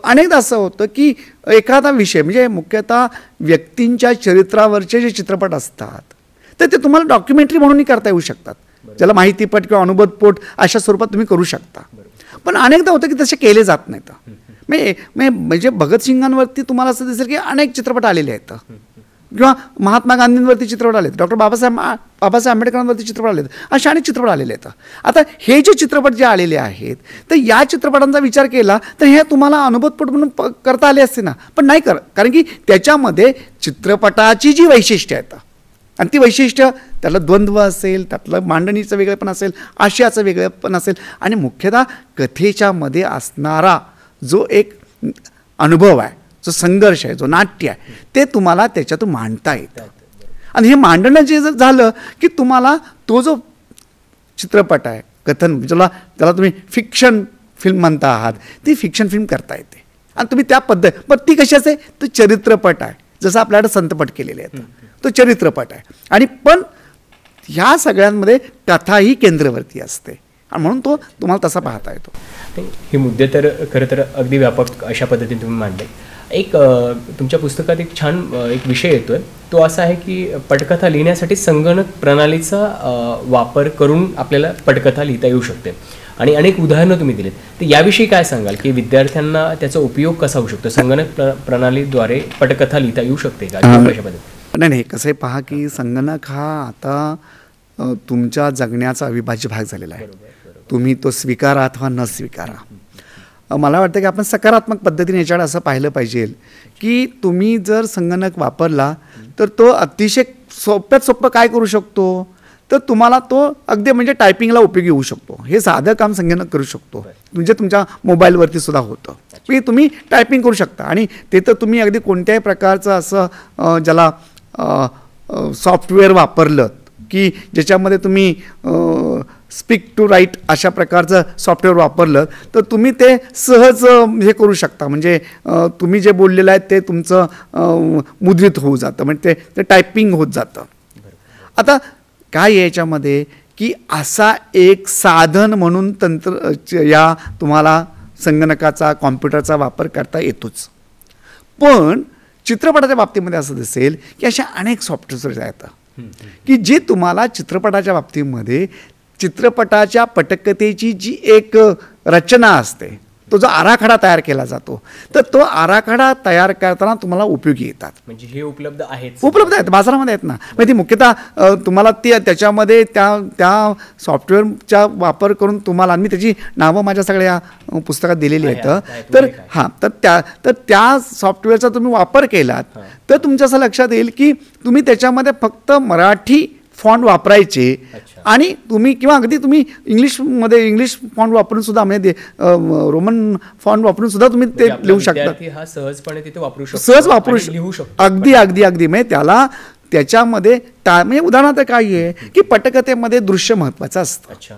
Speaker 2: अनेकदा असं होतं की एखादा विषय म्हणजे मुख्यतः व्यक्तींच्या चरित्रावरचे जे चित्रपट असतात तर ते तुम्हाला डॉक्युमेंटरी म्हणूनही करता येऊ शकतात. ज्याला माहितीपट किंवा अनुभवपोट अशा स्वरूपात तुम्ही करू शकता. पण अनेकदा होतं की तसे केले जात नाहीत. म्हणजे भगतसिंगांवरती तुम्हाला असं दिसेल की अनेक चित्रपट आलेले आहेत किंवा महात्मा गांधींवरती चित्रपट आले, डॉक्टर बाबासाहेब आंबेडकरांवरती चित्रपट आले, असे अनेक चित्रपट आलेले आहेत. आता हे जे चित्रपट जे आलेले आहेत तर या चित्रपटांचा विचार केला तर हे तुम्हाला अनुभवपोट म्हणून करता आले असते ना, पण नाही कारण की त्याच्यामध्ये चित्रपटाची जी वैशिष्ट्य आहेत आणि ती वैशिष्ट्य त्याला द्वंद्व असेल, त्यातलं मांडणीचं वेगळेपण असेल, आशयाचं वेगळेपण असेल आणि मुख्यतः कथेच्या मध्ये असणारा जो एक अनुभव आहे, जो संघर्ष आहे, जो नाट्य आहे ते तुम्हाला त्याच्यातून मांडता येतं. आणि हे मांडणं जे जर झालं की तुम्हाला तो जो चित्रपट आहे कथन ज्याला तुम्ही फिक्शन फिल्म म्हणता आहात ती फिक्शन फिल्म करता येते. आणि तुम्ही त्या पण ती कशी असते तो चरित्रपट आहे. जसं आपल्याकडे संतपट केलेले आहेत तो चरित्रपट आहे. आणि पण ह्या सगळ्यांमध्ये कथाही केंद्रवर्ती असते आणि म्हणून तो तुम्हाला तसा पाहता येतो.
Speaker 1: हे मुद्दे तर खरं तर अगदी व्यापक अशा पद्धतीने तुम्ही मांडले. एक तुमच्या पुस्तकात एक छान एक विषय येतोय तो असा आहे की पटकथा लिहिण्यासाठी संगणक प्रणालीचा वापर करून आपल्याला पटकथा लिहिता येऊ शकते आणि अनेक उदाहरणं तुम्ही दिलीत. तर याविषयी काय सांगाल की विद्यार्थ्यांना त्याचा उपयोग कसा होऊ शकतो? संगणक प्रणालीद्वारे पटकथा लिहिता येऊ शकते का अशा पद्धतीने?
Speaker 2: नाही कसं आहे पहा की संगणक हा आता तुमच्या जगण्याचा अविभाज्य भाग झालेला आहे. तुम्ही तो स्वीकारा अथवा न स्वीकारा. मला वाटतं की आपण सकारात्मक पद्धतीने याच्याकडे असं पाहिलं पाहिजे की तुम्ही जर संगणक वापरला तर तो अतिशय सोप्यात सोपं काय करू शकतो तर तुम्हाला तो अगदी म्हणजे टायपिंगला उपयोगी होऊ शकतो. हे साधं काम संगणक करू शकतो म्हणजे तुमच्या मोबाईलवरती सुद्धा होतं की तुम्ही टायपिंग करू शकता. आणि ते तर तुम्ही अगदी कोणत्याही प्रकारचं असं ज्याला सॉफ्टवेअर वापरलं की ज्याच्यामध्ये तुम्ही स्पीक टू राईट अशा प्रकारचं सॉफ्टवेअर वापरलं तर तुम्ही ते सहज हे करू शकता. म्हणजे तुम्ही जे बोललेलं आहे ते तुमचं मुद्रित होऊ जातं म्हणजे ते टायपिंग होत जातं. आता काय याच्यामध्ये की असा एक साधन म्हणून या तुम्हाला संगणकाचा कॉम्प्युटरचा वापर करता येतोच. पण चित्रपटाच्या बाबतीमध्ये असं दिसेल की अशा अनेक सॉफ्टवेअर्स आहेत की जे तुम्हाला चित्रपटाच्या बाबतीमध्ये चित्रपटाच्या पटकथेची जी एक रचना असते तो जो आराखडा तयार केला जातो तर तो आराखडा तयार करताना तुम्हाला उपयोगी येतात.
Speaker 1: म्हणजे हे उपलब्ध
Speaker 2: आहेत बाजारामध्ये आहेत ना. म्हणजे ती मुख्यतः तुम्हाला ती त्याच्यामध्ये त्या सॉफ्टवेअरचा वापर करून तुम्हाला मी त्याची नावं माझ्या सगळ्या पुस्तकात दिलेली आहेत. तर त्या सॉफ्टवेअरचा तुम्ही वापर केलात तर तुमच्या असं लक्षात येईल की तुम्ही त्याच्यामध्ये फक्त मराठी फॉन्ट वापरायचे आणि तुम्ही किंवा अगदी तुम्ही इंग्लिश फॉन्ट वापरून सुद्धा म्हणजे रोमन फॉन्ट वापरून सुद्धा तुम्ही ते लिहू शकता.
Speaker 1: सहजपणे तिथे वापरू शकतो,
Speaker 2: सहज वापरू शकतो. अगदी म्हणजे त्याच्यामध्ये म्हणजे उदाहरणार्थ काय आहे की पटकथेमध्ये दृश्य महत्वाचं असतं.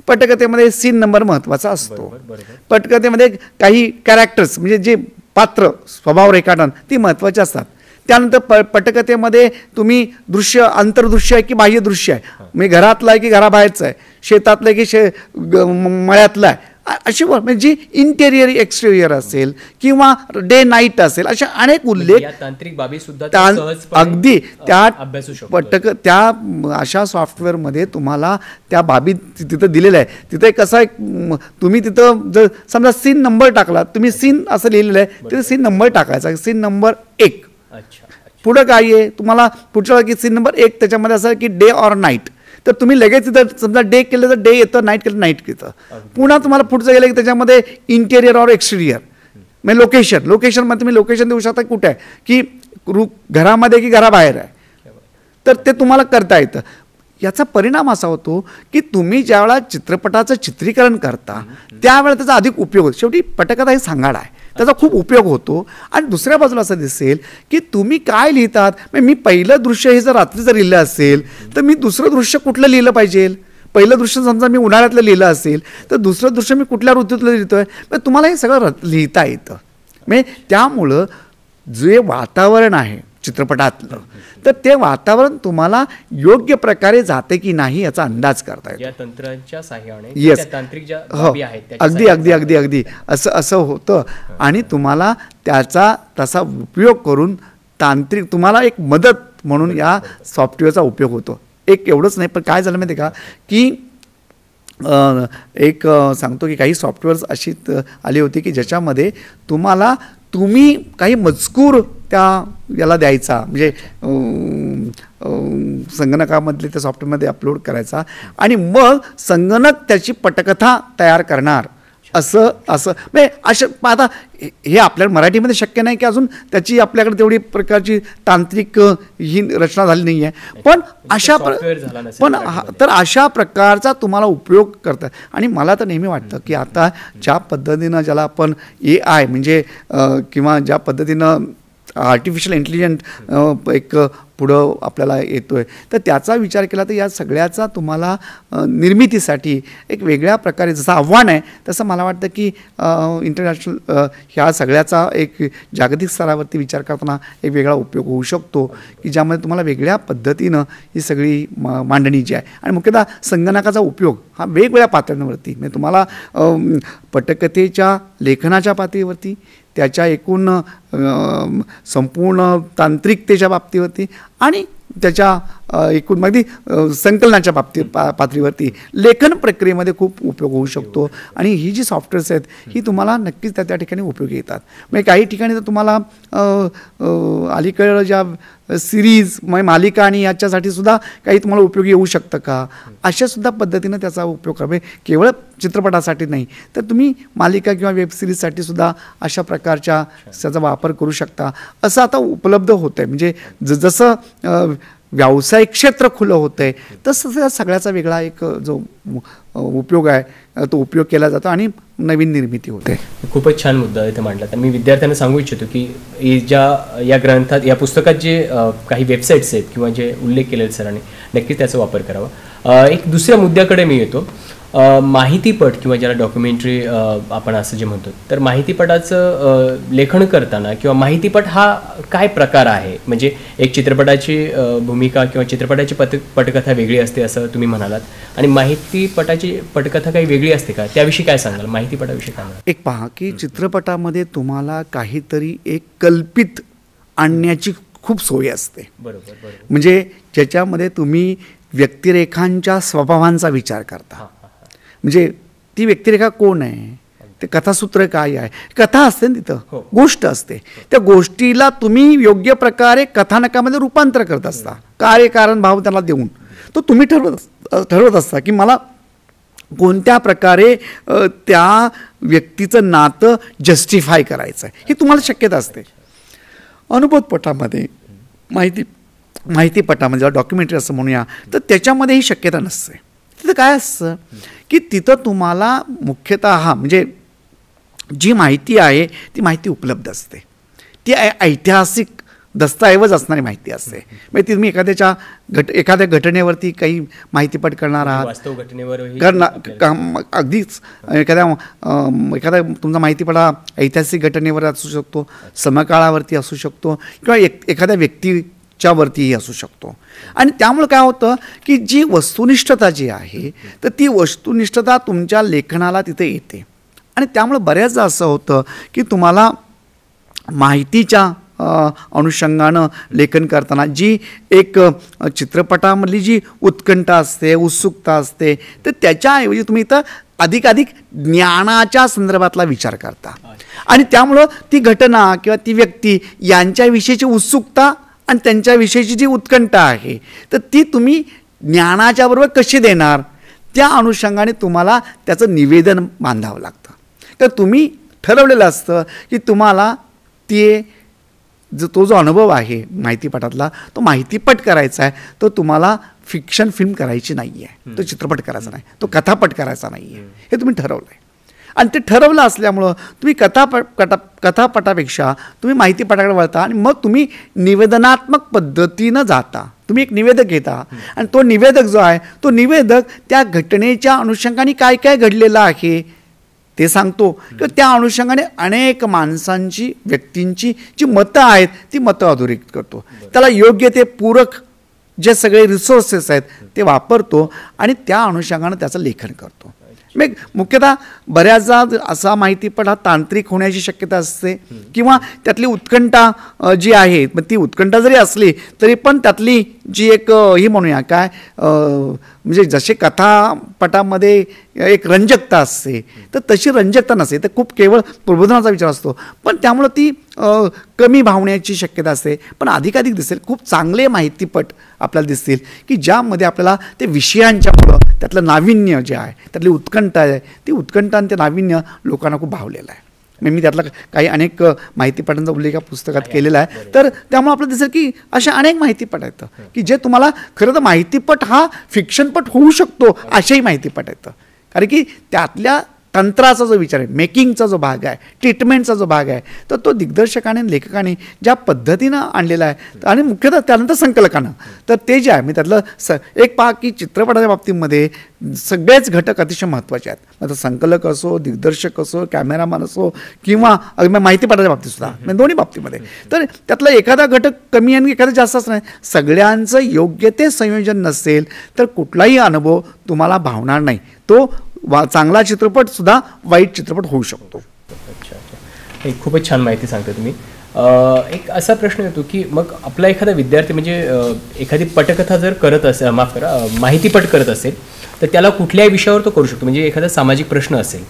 Speaker 2: पटकथेमध्ये सीन नंबर महत्वाचा असतो. पटकथेमध्ये काही कॅरेक्टर्स म्हणजे जे पात्र स्वभाव रेखाटन ती महत्वाचे असतात. त्यानंतर पटकथेमध्ये तुम्ही दृश्य आंतरदृश्य आहे की बाह्य दृश्य आहे, म्हणजे घरातलं आहे की घराबाहेरचं आहे, शेतातलं आहे की मळ्यातलं आहे, अशी म्हणजे जी इंटेरियर एक्सटेरियर असेल किंवा डे नाईट असेल अशा अनेक उल्लेख
Speaker 1: तांत्रिक बाबी सुद्धा
Speaker 2: अगदी त्या अशा सॉफ्टवेअरमध्ये तुम्हाला त्या बाबी तिथं दिलेल्या आहे. तिथे कसं आहे तुम्ही तिथं जर समजा सीन नंबर टाकला, तुम्ही सीन असं लिहिलेलं आहे तिथे सीन नंबर टाकायचा, सीन नंबर 1. पुढं काय आहे तुम्हाला पुढच्या की सीन नंबर 1 त्याच्यामध्ये असं की डे ऑर नाईट, तर तुम्ही लगेच तिथं समजा डे केलं तर डे येतं, नाईट केलं नाईट येतं. पुन्हा तुम्हाला पुढचं गेलं की त्याच्यामध्ये इंटेरियर ऑर एक्सटेरियर म्हणजे लोकेशनमध्ये तुम्ही लोकेशन देऊ शकता कुठे आहे की घरामध्ये की घराबाहेर आहे, तर ते तुम्हाला करता येतं. याचा परिणाम असा होतो की तुम्ही ज्यावेळेला चित्रपटाचं चित्रीकरण करता त्यावेळेला त्याचा अधिक उपयोग होतो. शेवटी पटकथा ही सांगाड आहे. त्याचा खूप उपयोग होतो. आणि दुसऱ्या बाजूला असं दिसेल की तुम्ही काय लिहितात, म्हणजे मी पहिलं दृश्य हे जर रात्री जर लिहिलं असेल तर मी दुसरं दृश्य कुठलं लिहिलं पाहिजे. पहिलं दृश्य समजा मी उन्हाळ्यातलं लिहिलं असेल तर दुसरं दृश्य मी कुठल्या ऋतूतलं लिहितोय, म्हणजे तुम्हाला हे सगळं लिहिता येतं. म्हणजे त्यामुळं जे वातावरण आहे चित्रपटातलं तर ते वातावरण तुम्हाला योग्य प्रकारे जाते की नाही याचा अंदाज करता येतो.
Speaker 1: या तंत्रांच्या साहाय्याने
Speaker 2: येस,
Speaker 1: तांत्रिक ज्या
Speaker 2: हो,
Speaker 1: बाबी आहेत त्याच्या
Speaker 2: अगदी अगदी अगदी अगदी असं होतं. आणि तुम्हाला त्याचा तसा उपयोग करून तांत्रिक तुम्हाला एक मदत म्हणून या सॉफ्टवेअरचा उपयोग होतो. एक एवढंच नाही, पण काय झालं माहिती आहे का की एक सांगतो की काही सॉफ्टवेअर्स अशी आली होती की ज्याच्यामध्ये तुम्ही काही मजकूर त्या याला द्यायचा, म्हणजे संगणकामधले त्या सॉफ्टवेअरमध्ये अपलोड करायचा आणि मग संगणक त्याची पटकथा तयार करणार. असं म्हणजे आता हे आपल्या मराठीमध्ये शक्य नाही की अजून त्याची आपल्याकडे तेवढी प्रकारची तांत्रिक ही रचना झाली नाही आहे, पण अशा प्रकारचा तुम्हाला उपयोग करतात. आणि मला तर नेहमी वाटतं की आता ज्या पद्धतीनं ज्याला आपण AI म्हणजे किंवा ज्या पद्धतीनं आर्टिफिशियल इंटेलिजंट एक पुढं आपल्याला येतो आहे, तर त्याचा विचार केला तर या सगळ्याचा तुम्हाला निर्मितीसाठी एक वेगळ्या प्रकारे जसं आव्हान आहे तसं मला वाटतं की इंटरनॅशनल ह्या सगळ्याचा एक जागतिक स्तरावरती विचार करताना एक वेगळा उपयोग होऊ शकतो की ज्यामध्ये तुम्हाला वेगळ्या पद्धतीनं ही सगळी मांडणी जी आहे आणि मुख्यतः संगणकाचा उपयोग हा वेगवेगळ्या पातळ्यांवरती म्हणजे तुम्हाला पटकथेच्या लेखनाच्या पातळीवरती, त्याच्या एकूण संपूर्ण तांत्रिकतेच्या बाबतीवरती आणि त्याच्या एकूण अगदी संकलनाच्या पातळीवरती लेखन प्रक्रियेमध्ये खूप उपयोग होऊ शकतो. आणि ही जी सॉफ्टवेअर्स आहेत ही तुम्हाला नक्कीच त्या ठिकाणी उपयोगी येतात. म्हणजे काही ठिकाणी तर तुम्हाला अलीकडं ज्या सिरीज म्हणजे मालिका आणि याच्यासाठी सुद्धा काही तुम्हाला उपयोगी येऊ शकतं का, अशासुद्धा पद्धतीनं त्याचा उपयोग करा. म्हणजे केवळ चित्रपटासाठी नाही तर तुम्ही मालिका किंवा वेब सिरीजसाठी सुद्धा अशा प्रकारच्या त्याचा वापर करू शकता. असं आता उपलब्ध होतं आहे. म्हणजे जसं व्यावसायिक क्षेत्र खुलं होतं आहे तसं त्या सगळ्याचा वेगळा एक जो उपयोग आहे तो उपयोग केला जातो आणि नवीन निर्मिती होते.
Speaker 1: खूपच छान मुद्दा इथे मांडला. तर मी विद्यार्थ्यांना सांगू इच्छितो की या ग्रंथात या पुस्तकात जे काही वेबसाईट्स आहेत किंवा जे उल्लेख केले आहेत सरांनी नक्कीच त्याचा वापर करावा. एक दुसऱ्या मुद्द्याकडे मी येतो. माहितीपट किंवा ज्याला डॉक्युमेंटरी आपण असं जे म्हणतो, तर माहितीपटाचं लेखन करताना किंवा माहितीपट हा काय प्रकार आहे. म्हणजे एक चित्रपटाची भूमिका किंवा चित्रपटाची पटकथा वेगळी असते असं तुम्ही म्हणालात आणि माहितीपटाची पटकथा काही वेगळी असते का, त्याविषयी काय सांगाल, माहितीपटाविषयी काय म्हणाल?
Speaker 2: एक पहा की चित्रपटामध्ये तुम्हाला काहीतरी एक कल्पित आणण्याची खूप सोय असते.
Speaker 1: बरोबर.
Speaker 2: म्हणजे ज्याच्यामध्ये तुम्ही व्यक्तिरेखांच्या स्वभावांचा विचार करता. म्हणजे ती व्यक्तिरेखा कोण आहे, ते कथासूत्र काय आहे, कथा असते ना तिथं, गोष्ट असते. त्या गोष्टीला तुम्ही योग्य प्रकारे कथानकामध्ये रूपांतर करत असता, कार्य कारण भाव त्याला देऊन. तो तुम्ही ठरवत असता की मला कोणत्या प्रकारे त्या व्यक्तीचं नातं जस्टिफाय करायचं आहे, ही तुम्हाला शक्यता असते. अनुभवपटामध्ये माहितीपटामध्ये डॉक्युमेंटरी असं म्हणूया तर त्याच्यामध्ये ही शक्यता नसते. तिथं काय असतं की तिथं तुम्हाला मुख्यतः म्हणजे जी माहिती आहे ती माहिती उपलब्ध असते, ती ऐतिहासिक दस्तऐवज असणारी माहिती असते. म्हणजे तुम्ही एखाद्या घटनेवरती काही माहितीपट करणार आहात,
Speaker 1: वास्तव घटनेवर
Speaker 2: अगदीच एखादा तुमचा माहितीपट हा ऐतिहासिक घटनेवर असू शकतो, समकाळावरती असू शकतो किंवा एखाद्या व्यक्तीच्या वरतीही असू शकतो. आणि त्यामुळे काय होतं की जी वस्तुनिष्ठता जी आहे तर ती वस्तुनिष्ठता तुमच्या लेखनाला तिथे येते. आणि त्यामुळे बऱ्याचदा असं होतं की तुम्हाला माहितीच्या अनुषंगानं लेखन करताना जी एक चित्रपटामधली जी उत्कंठा असते, उत्सुकता असते, तर त्याच्याऐवजी तुम्ही इथं अधिकाधिक ज्ञानाच्या संदर्भातला विचार करता. आणि त्यामुळं ती घटना किंवा ती व्यक्ती यांच्याविषयीची उत्सुकता आणि त्यांच्याविषयीची जी उत्कंठा आहे तर ती तुम्ही ज्ञानाच्या बरोबर कशी देणार, त्या अनुषंगाने तुम्हाला त्याचं निवेदन बांधावं लागतं. तर तुम्ही ठरवलेलं असतं की तुम्हाला तो जो अनुभव आहे माहितीपटातला तो माहितीपट करायचा आहे, तो तुम्हाला फिक्शन फिल्म करायची नाही आहे, तो चित्रपट करायचा नाही, तो कथापट करायचा नाही आहे, हे तुम्ही ठरवलं आहे. आणि ते ठरवलं असल्यामुळं तुम्ही कथापटापेक्षा तुम्ही माहितीपटाकडे वळता आणि मग तुम्ही निवेदनात्मक पद्धतीनं जाता. तुम्ही एक निवेदक घेता आणि तो निवेदक जो आहे तो निवेदक त्या घटनेच्या अनुषंगाने काय काय घडलेलं आहे ते सांगतो किंवा त्या अनुषंगाने अनेक माणसांची व्यक्तींची जी मतं आहेत ती मतं अधोरेखित करतो. त्याला योग्य ते पूरक जे सगळे रिसोर्सेस आहेत ते वापरतो आणि त्या अनुषंगानं त्याचं लेखन करतो. मग मुख्यतः बऱ्याचदा असा माहितीपट हा तांत्रिक होण्याची शक्यता असते किंवा त्यातली उत्कंठा जी आहे मग ती उत्कंठा जरी असली तरी पण त्यातली जी एक ही म्हणूया काय म्हणजे जसे कथापटामध्ये एक रंजकता असते तर तशी रंजकता नसते. तर खूप केवळ प्रबोधनाचा विचार असतो पण त्यामुळं ती कमी भावण्याची शक्यता असते. पण अधिकाधिक दिसेल खूप चांगले माहितीपट आपल्याला दिसतील की ज्यामध्ये आपल्याला ते विषयांच्यामुळं त्यातलं नाविन्य जे आहे त्यातली उत्कंठा आहे ती उत्कंठा आणि ते नाविन्य लोकांना खूप भावलेलं आहे. मी त्यातला काही अनेक माहितीपटांचा उल्लेख पुस्तकात केलेला आहे. तर त्यामुळे आपल्याला दिसेल की अशा अनेक माहितीपट आहेत की जे तुम्हाला खरं तर माहितीपट हा फिक्शनपट होऊ शकतो अशाही माहितीपट आहेत. कारण की त्यातल्या तंत्राचा जो विचार आहे मेकिंगचा जो भाग आहे ट्रीटमेंटचा जो भाग आहे तर तो दिग्दर्शकाने लेखकाने ज्या पद्धतीनं आणलेला आहे आणि मुख्यतः त्यानंतर संकलकानं तर ते जे आहे मी त्यातलं एक पहा की चित्रपटाच्या बाबतीमध्ये सगळेच घटक अतिशय महत्त्वाचे आहेत. आता संकलक असो दिग्दर्शक असो कॅमेरामॅन असो किंवा माहितीपटाच्या बाबतीत सुद्धा म्हणजे दोन्ही बाबतीमध्ये तर त्यातला एखादा घटक कमी आणि एखादा जास्त असं नाही. सगळ्यांचं योग्य ते संयोजन नसेल तर कुठलाही अनुभव तुम्हाला भावणार नाही. तो चांगला चित्रपट सुद्धा वाईट चित्रपट होऊ शकतो.
Speaker 1: अच्छा अच्छा एक खूपच छान माहिती सांगता तुम्ही. एक असा प्रश्न येतो की मग आपला एखादा विद्यार्थी म्हणजे एखादी पटकथा जर करत असेल माफ करा माहितीपट करत असेल तर त्याला कुठल्याही विषयावर तो करू शकतो. म्हणजे एखादा सामाजिक प्रश्न असेल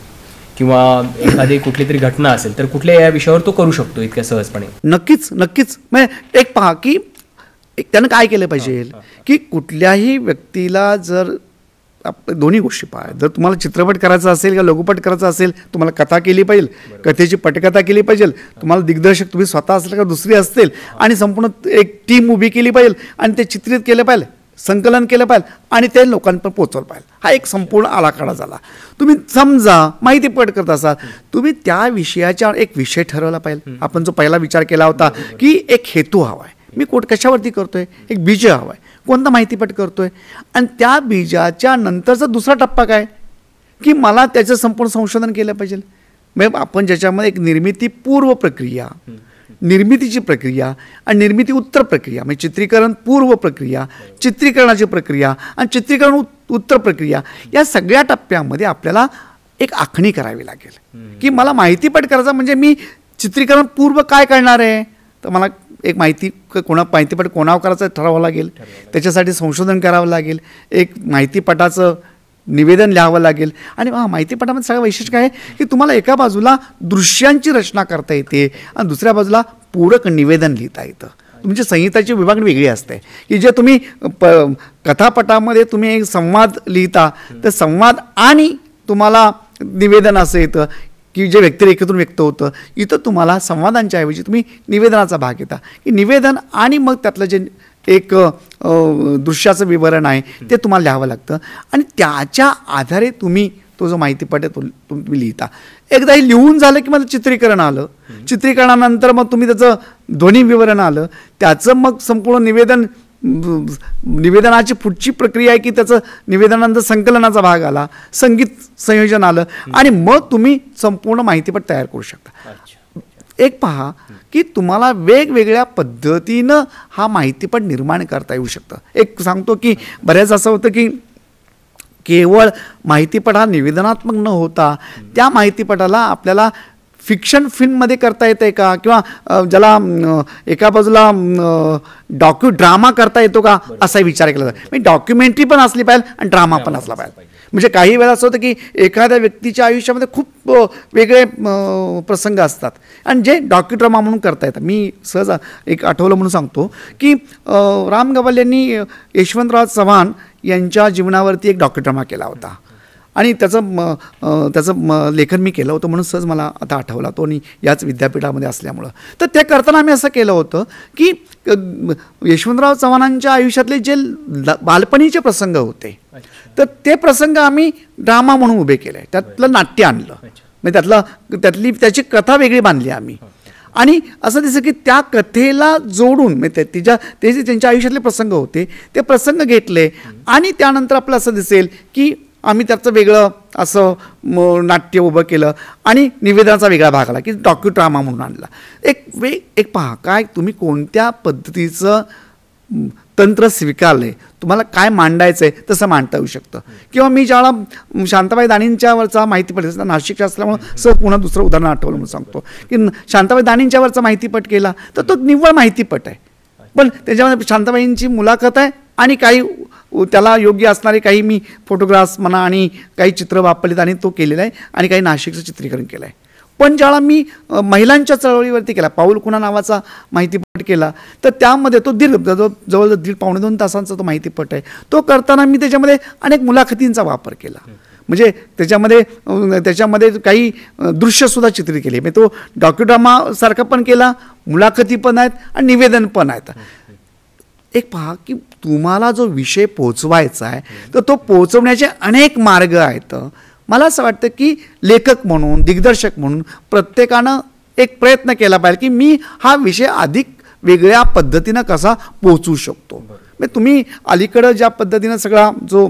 Speaker 1: किंवा एखादी कुठली तरी घटना असेल तर कुठल्या या विषयावर तो करू शकतो इतक्या सहजपणे.
Speaker 2: नक्कीच नक्कीच म्हणजे एक पहा की त्यानं काय केलं पाहिजे की कुठल्याही व्यक्तीला जर दोन्ही गोष्टी पहा. जर तुम्हाला चित्रपट करायचा असेल किंवा लघुपट करायचा असेल तुम्हाला कथा केली पाहिजे कथेची पटकथा केली पाहिजे. तुम्हाला दिग्दर्शक तुम्ही स्वतः असेल का दुसरी असतील आणि संपूर्ण एक टीम उभी केली पाहिजे आणि ते चित्रित केलं पाहिजे संकलन केलं पाहिजे आणि ते लोकांपर्यंत पोहोचवलं पाहिजे. हा एक संपूर्ण आराखडा झाला. तुम्ही समजा माहितीपट करत असाल तुम्ही त्या विषयाच्या एक विषय ठरवला पाहिजे. आपण जो पहिला विचार केला होता की एक हेतू हवा आहे मी कशावरती करतोय एक बीज हवा आहे कोणता माहितीपट करतोय आणि त्या बीजाच्या नंतरचा दुसरा टप्पा काय की मला त्याचं संपूर्ण संशोधन केलं पाहिजे. म्हणजे आपण ज्याच्यामध्ये एक निर्मितीपूर्व प्रक्रिया निर्मितीची प्रक्रिया आणि निर्मिती उत्तर प्रक्रिया म्हणजे चित्रीकरण पूर्व प्रक्रिया चित्रीकरणाची प्रक्रिया आणि चित्रीकरण उत्तर प्रक्रिया या सगळ्या टप्प्यामध्ये आपल्याला एक आखणी करावी लागेल की मला माहितीपट करायचा म्हणजे मी चित्रीकरण पूर्व काय करणार आहे तर मला एक माहितीपट कोणावर करायचं ठरवावं लागेल. त्याच्यासाठी संशोधन करावं लागेल एक माहितीपटाचं निवेदन लिहावं लागेल आणि माहितीपटामध्ये सगळं वैशिष्ट्य काय आहे की तुम्हाला एका बाजूला दृश्यांची रचना करता येते आणि दुसऱ्या बाजूला पूरक निवेदन लिहिता येतं. तुमची संहिताची विभागणी वेगळी असते की जे तुम्ही कथापटामध्ये तुम्ही एक संवाद लिहिता तर संवाद आणि तुम्हाला निवेदन असं येतं की जे व्यक्तिरेखेतून व्यक्त होतं. इथं तुम्हाला संवादांच्या ऐवजी तुम्ही निवेदनाचा भाग येता की निवेदन आणि मग त्यातलं जे एक दृश्याचं विवरण आहे ते तुम्हाला लिहावं लागतं आणि त्याच्या आधारे तुम्ही तो जो माहितीपट आहे तो तुम्ही लिहिता. एकदा हे लिहून झालं की मग चित्रीकरण आलं चित्रीकरणानंतर मग तुम्ही त्याचं ध्वनी विवरण आलं त्याचं मग संपूर्ण निवेदनाची पुढची प्रक्रिया आहे की त्याचं निवेदनानंतर संकलनाचा भाग आला संगीत संयोजन आलं आणि मग तुम्ही संपूर्ण माहितीपट तयार करू शकता. एक पहा की तुम्हाला वेगवेगळ्या पद्धतीनं हा माहितीपट निर्माण करता येऊ शकतं. एक सांगतो की बऱ्याच असं होतं की केवळ माहितीपट हा निवेदनात्मक न होता त्या माहितीपटाला आपल्याला फिक्शन फिल्ममध्ये करता येतं आहे का किंवा ज्याला एका बाजूला ड्रामा करता येतो का असा विचार केला जातो. म्हणजे डॉक्युमेंटरी पण असली पाहिजे आणि ड्रामा पण असला पाहिजे. म्हणजे काही वेळा असं होतं की एखाद्या व्यक्तीच्या आयुष्यामध्ये खूप वेगळे प्रसंग असतात आणि जे डॉक्युड्रामा म्हणून करता येतात. मी सहज एक आठवलं म्हणून सांगतो की राम गवाल यांनी यशवंतराव चव्हाण यांच्या जीवनावरती एक डॉक्युड्रामा केला होता आणि त्याचं लेखन मी केलं होतं म्हणून सहज मला आता आठवला तो आणि याच विद्यापीठामध्ये असल्यामुळं. तर ते करताना आम्ही असं केलं होतं की यशवंतराव चव्हाणांच्या आयुष्यातले जे बालपणीचे प्रसंग होते तर ते प्रसंग आम्ही ड्रामा म्हणून उभे केले त्यातलं नाट्य आणलं म्हणजे त्याची कथा वेगळी बांधली आम्ही. आणि असं दिसतं की त्या कथेला जोडून म्हणजे ते जे त्यांच्या आयुष्यातले प्रसंग होते ते प्रसंग घेतले आणि त्यानंतर आपलं असं दिसेल की आम्ही त्याचं वेगळं असं नाट्य उभं केलं आणि निवेदनाचा वेगळा भाग आला की डॉक्युड्रामा म्हणून आणला. एक पहा काय तुम्ही कोणत्या पद्धतीचं तंत्र स्वीकारलं आहे, तुम्हाला काय मांडायचं आहे तसं मांडता येऊ शकतं. किंवा मी ज्यावेळेला शांताबाई दानींच्यावरचा माहितीपट नाशिकच्या असल्यामुळं पुन्हा दुसरं उदाहरण आठवलं म्हणून सांगतो की शांताबाई दानींच्यावरचा माहितीपट केला तर तो निव्वळ माहितीपट आहे, पण त्याच्यामध्ये शांताबाईंची मुलाखत आहे आणि काही त्याला योग्य असणारे काही मी फोटोग्राफ्स म्हणा आणि काही चित्र वापरलेत आणि तो केलेला आहे आणि काही नाशिकचं चित्रीकरण केलं आहे. पण ज्यावेळेला मी महिलांच्या चळवळीवरती केला पाऊल खुणा नावाचा माहितीपट केला तर त्यामध्ये तो जवळजवळ 1.5-2 तासांचा तो माहितीपट आहे. तो करताना मी त्याच्यामध्ये अनेक मुलाखतींचा वापर केला. म्हणजे त्याच्यामध्ये काही दृश्यसुद्धा चित्रित केले. म्हणजे तो डॉक्युड्रामासारखा पण केला, मुलाखती पण आहेत आणि निवेदन पण आहेत. एक पहा की तुम्हाला जो विषय पोचवायचा आहे तर तो पोचवण्याचे अनेक मार्ग आहेत. मला असं वाटतं की लेखक म्हणून दिग्दर्शक म्हणून प्रत्येकानं एक प्रयत्न केला पाहिजे की मी हा विषय अधिक वेगळ्या पद्धतीनं कसा पोचवू शकतो. म्हणजे तुम्ही अलीकडं ज्या पद्धतीनं सगळा जो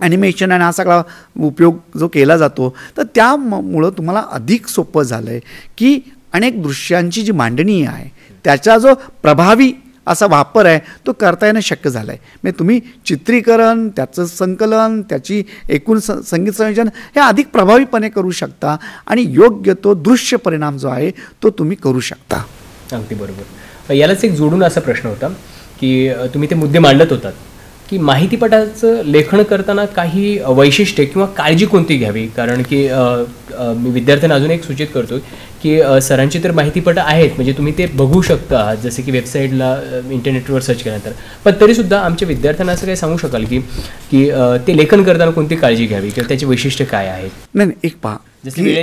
Speaker 2: ॲनिमेशन आणि हा सगळा उपयोग जो केला जातो तर त्यामुळं तुम्हाला अधिक सोपं झालं आहे की अनेक दृश्यांची जी मांडणी आहे त्याचा जो प्रभावी असा वापर आहे तो करता येणं शक्य झालं आहे. म्हणजे तुम्ही चित्रीकरण, त्याचं संकलन, त्याची एकूण संगीत संयोजन हे अधिक प्रभावीपणे करू शकता आणि योग्य तो दृश्य परिणाम जो आहे तो तुम्ही करू शकता.
Speaker 1: अगदी बरोबर. यालाच एक जोडून असा प्रश्न होता की तुम्ही ते मुद्दे मांडत होतात की माहितीपटाचं लेखन करताना काही वैशिष्ट्ये किंवा काळजी कोणती घ्यावी. कारण की मी विद्यार्थ्यांना अजून एक सूचित करतो की सरांची तर माहितीपट आहेत, म्हणजे तुम्ही ते बघू शकता जसे की वेबसाईटला इंटरनेटवर सर्च केल्यानंतर, पण तरीसुद्धा आमच्या विद्यार्थ्यांना असं काही सांगू शकाल की ते लेखन करताना कोणती काळजी घ्यावी किंवा त्याची वैशिष्ट्य काय आहेत.
Speaker 2: नाही एक पहा
Speaker 1: नाही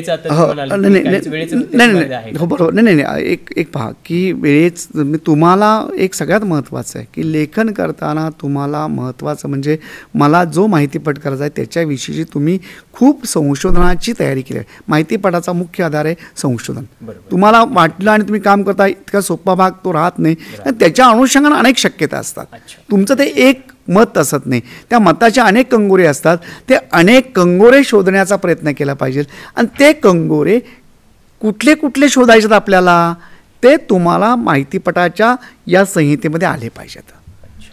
Speaker 2: एक पहा की तुम्हाला एक सगळ्यात महत्त्वाचं आहे की लेखन करताना तुम्हाला महत्त्वाचं म्हणजे मला जो माहितीपट करायचा आहे त्याच्याविषयीची तुम्ही खूप संशोधनाची तयारी केली आहे. माहितीपटाचा मुख्य आधार आहे संशोधन. तुम्हाला वाटलं आणि तुम्ही काम करता इतका सोपा भाग तो राहत नाही, त्याच्या अनुषंगाने अनेक शक्यता असतात. तुमचं ते एक मत असत नाही, त्या मताचे अनेक कंगोरे असतात. ते अनेक कंगोरे शोधण्याचा प्रयत्न केला पाहिजे आणि ते कंगोरे कुठले कुठले शोधायचे आपल्याला ते तुम्हाला माहितीपटाच्या या संहितेमध्ये आले पाहिजेत.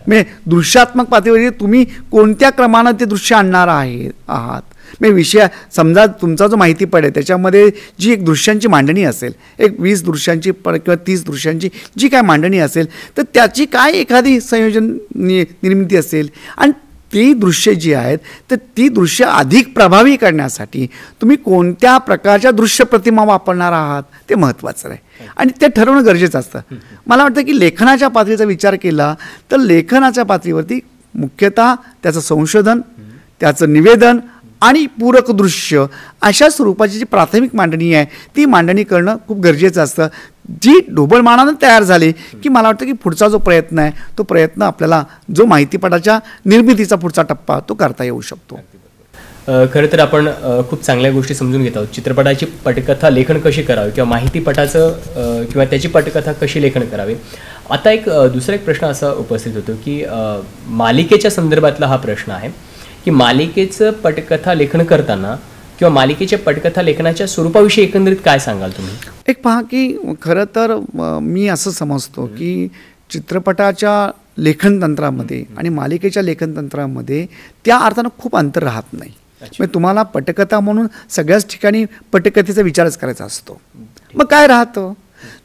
Speaker 2: म्हणजे दृश्यात्मक पातळीवर तुम्ही कोणत्या क्रमानं ते दृश्य आणणार आहात. म्हणजे विषय समजा तुमचा जो माहितीपट आहे त्याच्यामध्ये जी एक दृश्यांची मांडणी असेल, एक 20 दृश्यांची किंवा 30 दृश्यांची जी काय मांडणी असेल तर त्याची काय एखादी संयोजन निर्मिती असेल आणि ती दृश्ये जी आहेत तर ती दृश्य अधिक प्रभावी करण्यासाठी तुम्ही कोणत्या प्रकारच्या दृश्य प्रतिमा वापरणार आहात ते महत्त्वाचं आहे आणि ते ठरवणं गरजेचं असतं. मला वाटतं की लेखनाच्या पातळीचा विचार केला तर लेखनाच्या पातळीवरती मुख्यतः त्याचं संशोधन, त्याचं निवेदन आणि पूरक दृश्य अशा स्वरूपाची जी प्राथमिक मांडणी आहे ती मांडणी करणं खूप गरजेचं असतं. जी ढोबळमानानं तयार झाली की मला वाटतं की पुढचा जो प्रयत्न आहे तो प्रयत्न आपल्याला जो माहितीपटाच्या निर्मितीचा पुढचा टप्पा तो करता येऊ शकतो.
Speaker 1: खरं तर आपण खूप चांगल्या गोष्टी समजून घेत आहोत. चित्रपटाची पटकथा लेखन कशी करावी किंवा माहितीपटाचं किंवा त्याची पटकथा कशी लेखन करावी. आता दुसरा एक प्रश्न असा उपस्थित होतो की मालिकेच्या संदर्भातला हा प्रश्न आहे की मालिकेचं पटकथा लेखन करताना किंवा मालिकेच्या पटकथा लेखनाच्या स्वरूपाविषयी एकंदरीत काय सांगाल तुम्ही.
Speaker 2: एक पहा की खरं तर मी असं समजतो की चित्रपटाच्या लेखन तंत्रामध्ये आणि मालिकेच्या लेखन तंत्रामध्ये त्या अर्थानं खूप अंतर राहत नाही. म्हणजे तुम्हाला पटकथा म्हणून सगळ्याच ठिकाणी पटकथेचा विचारच करायचा असतो. मग काय राहतं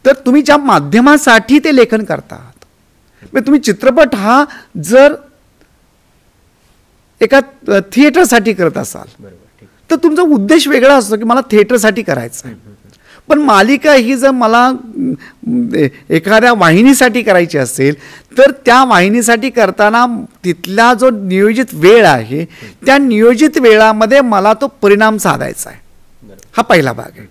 Speaker 2: तर तुम्ही ज्या माध्यमासाठी ते लेखन करता आहात. म्हणजे तुम्ही चित्रपट हा जर एका थिएटरसाठी करत असाल तर तुमचा उद्देश वेगळा असतो की मला थिएटरसाठी करायचं आहे. पण मालिका ही जर मला एखाद्या वाहिनीसाठी करायची असेल तर त्या वाहिनीसाठी करताना तिथला जो नियोजित वेळ आहे त्या नियोजित वेळामध्ये मला तो परिणाम साधायचा आहे. हा पहिला भाग आहे.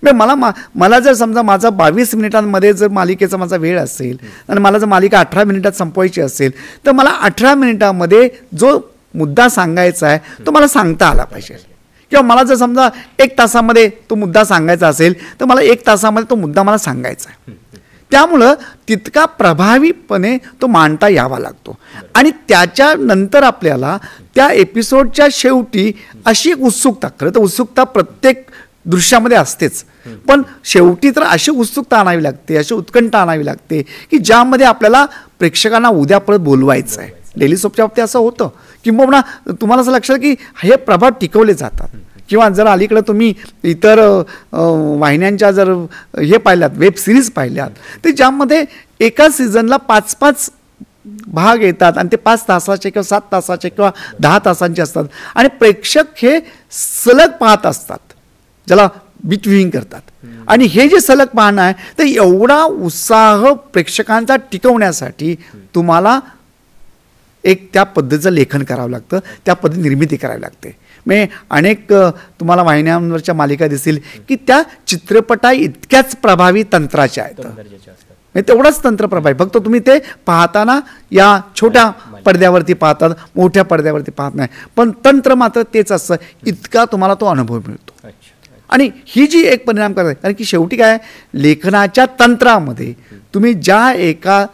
Speaker 2: म्हणजे मला जर समजा माझा 22 मिनिटांमध्ये जर मालिकेचा माझा वेळ असेल आणि मला जर मालिका 18 मिनिटात संपवायची असेल तर मला 18 मिनिटांमध्ये जो मुद्दा सांगायचा आहे तो मला सांगता आला पाहिजे किंवा मला जर समजा 1 तासामध्ये तो मुद्दा सांगायचा असेल तर मला 1 तासामध्ये तो मुद्दा मला सांगायचा आहे. त्यामुळं तितका प्रभावीपणे तो मांडता यावा लागतो. आणि त्याच्यानंतर आपल्याला त्या एपिसोडच्या शेवटी अशी एक उत्सुकता, खरं तर उत्सुकता प्रत्येक दृश्यामध्ये असतेच, पण शेवटी तर अशी उत्सुकता आणावी लागते, अशी उत्कंठा आणावी लागते की ज्यामध्ये आपल्याला प्रेक्षकांना उद्या परत बोलवायचं आहे. डेली सोपच्या बाबतीत असं होतं किंबहुना तुम्हाला असं लक्षात की हे प्रभाव टिकवले जातात. किंवा जर अलीकडे तुम्ही इतर वाहिन्यांच्या जर हे पाहिल्यात, वेब सिरीज पाहिल्यात, ते ज्यामध्ये एका सीझनला 5-5 भाग येतात आणि ते 5 तासाचे किंवा 7 तासाचे किंवा 10 तासांचे असतात आणि प्रेक्षक हे सलग पाहत असतात, ज्याला बिट व्ह्यूइंग करतात. आणि हे जे सलग पाहणं आहे ते एवढा उत्साह प्रेक्षकांचा टिकवण्यासाठी तुम्हाला एक त्या पद्धतीचं लेखन करावं लागतं, त्या पद्धती निर्मिती करावी लागते. म्हणजे अनेक तुम्हाला वाहिन्यांवरच्या मालिका दिसतील की त्या चित्रपटा इतक्याच प्रभावी तंत्राच्या आहेत, म्हणजे तेवढाच तंत्र प्रभावी, फक्त तुम्ही ते पाहताना या छोट्या पडद्यावरती पाहतात, मोठ्या पडद्यावरती पाहत नाही, पण तंत्र मात्र तेच असतं, इतका तुम्हाला तो अनुभव मिळतो. आणि ही जी एक परिणाम करत आहे, कारण की शेवटी काय लेखनाच्या तंत्रामध्ये तुम्ही ज्या एका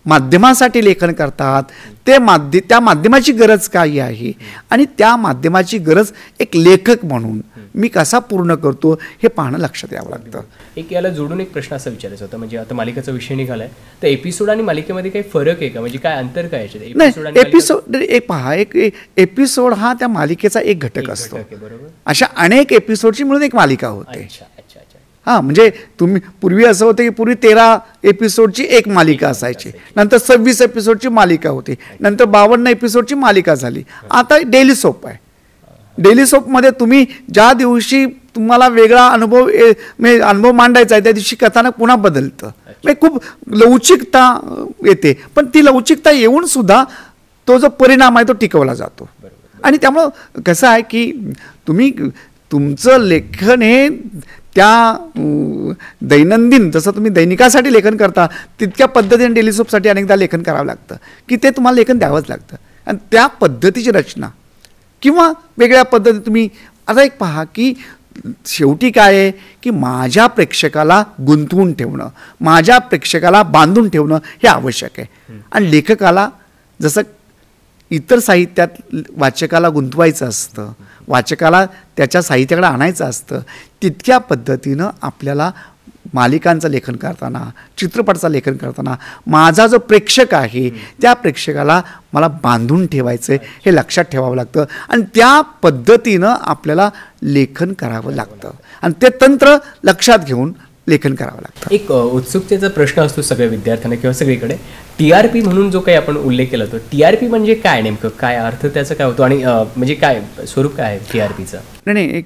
Speaker 2: माध्यमासाठी लेखन करतात त्या माध्यमाची गरज काय आहे आणि त्या माध्यमाची गरज एक लेखक म्हणून मी कसा पूर्ण करतो हे पाहणं लक्षात यावं लागतं.
Speaker 1: एक याला जोडून एक प्रश्न असा विचारायचा होता, म्हणजे आता मालिकेचा विषय निघालाय तर एपिसोड आणि मालिकेमध्ये काही फरक आहे का, म्हणजे काय अंतर काय याच्यात?
Speaker 2: नाही, एपिसोड एक पहा, एक एपिसोड हा त्या मालिकेचा एक घटक असतो. अशा अनेक एपिसोडची मिळून एक मालिका होते. हां, म्हणजे तुम्ही पूर्वी असं होतं की पूर्वी 13 एपिसोडची एक मालिका असायची, नंतर 26 एपिसोडची मालिका होती, नंतर 52 एपिसोडची मालिका झाली. आता डेली सोप आहे. डेली सोपमध्ये तुम्ही ज्या दिवशी तुम्हाला वेगळा अनुभव मांडायचा आहे त्या दिवशी कथानक पुन्हा बदलतं. म्हणजे खूप लवचिकता येते, पण ती लवचिकता येऊन सुद्धा तो जो परिणाम आहे तो टिकवला जातो. आणि त्यामुळं कसं आहे की तुम्ही तुमचं लेखन हे त्या दैनंदिन, जसं तुम्ही दैनिकासाठी लेखन करता तितक्या पद्धतीने डेली सोपसाठी अनेकदा लेखन करावं लागतं की ते तुम्हाला लेखन द्यावंच लागतं. आणि त्या पद्धतीची रचना किंवा वेगळ्या पद्धती तुम्ही आता एक पहा की शेवटी काय आहे की माझ्या प्रेक्षकाला गुंतवून ठेवणं, माझ्या प्रेक्षकाला बांधून ठेवणं हे आवश्यक आहे. आणि लेखकाला जसं इतर साहित्यात वाचकाला गुंतवायचं असतं, वाचकाला त्याच्या साहित्याकडे आणायचं असतं, तितक्या पद्धतीनं आपल्याला मालिकांचं लेखन करताना, चित्रपटाचं लेखन करताना माझा जो प्रेक्षक आहे त्या प्रेक्षकाला मला बांधून ठेवायचं आहे हे लक्षात ठेवावं लागतं. आणि त्या पद्धतीनं आपल्याला लेखन करावं लागतं आणि ते तंत्र लक्षात घेऊन लेखन करावं लागतं.
Speaker 1: एक उत्सुकतेचा प्रश्न असतो सगळ्या विद्यार्थ्यांना किंवा सगळीकडे, TRP म्हणून जो काही आपण उल्लेख केला तो TRP म्हणजे काय, नेमकं काय अर्थ त्याचा काय होतो आणि म्हणजे काय स्वरूप काय आहे TRPचं?
Speaker 2: नाही,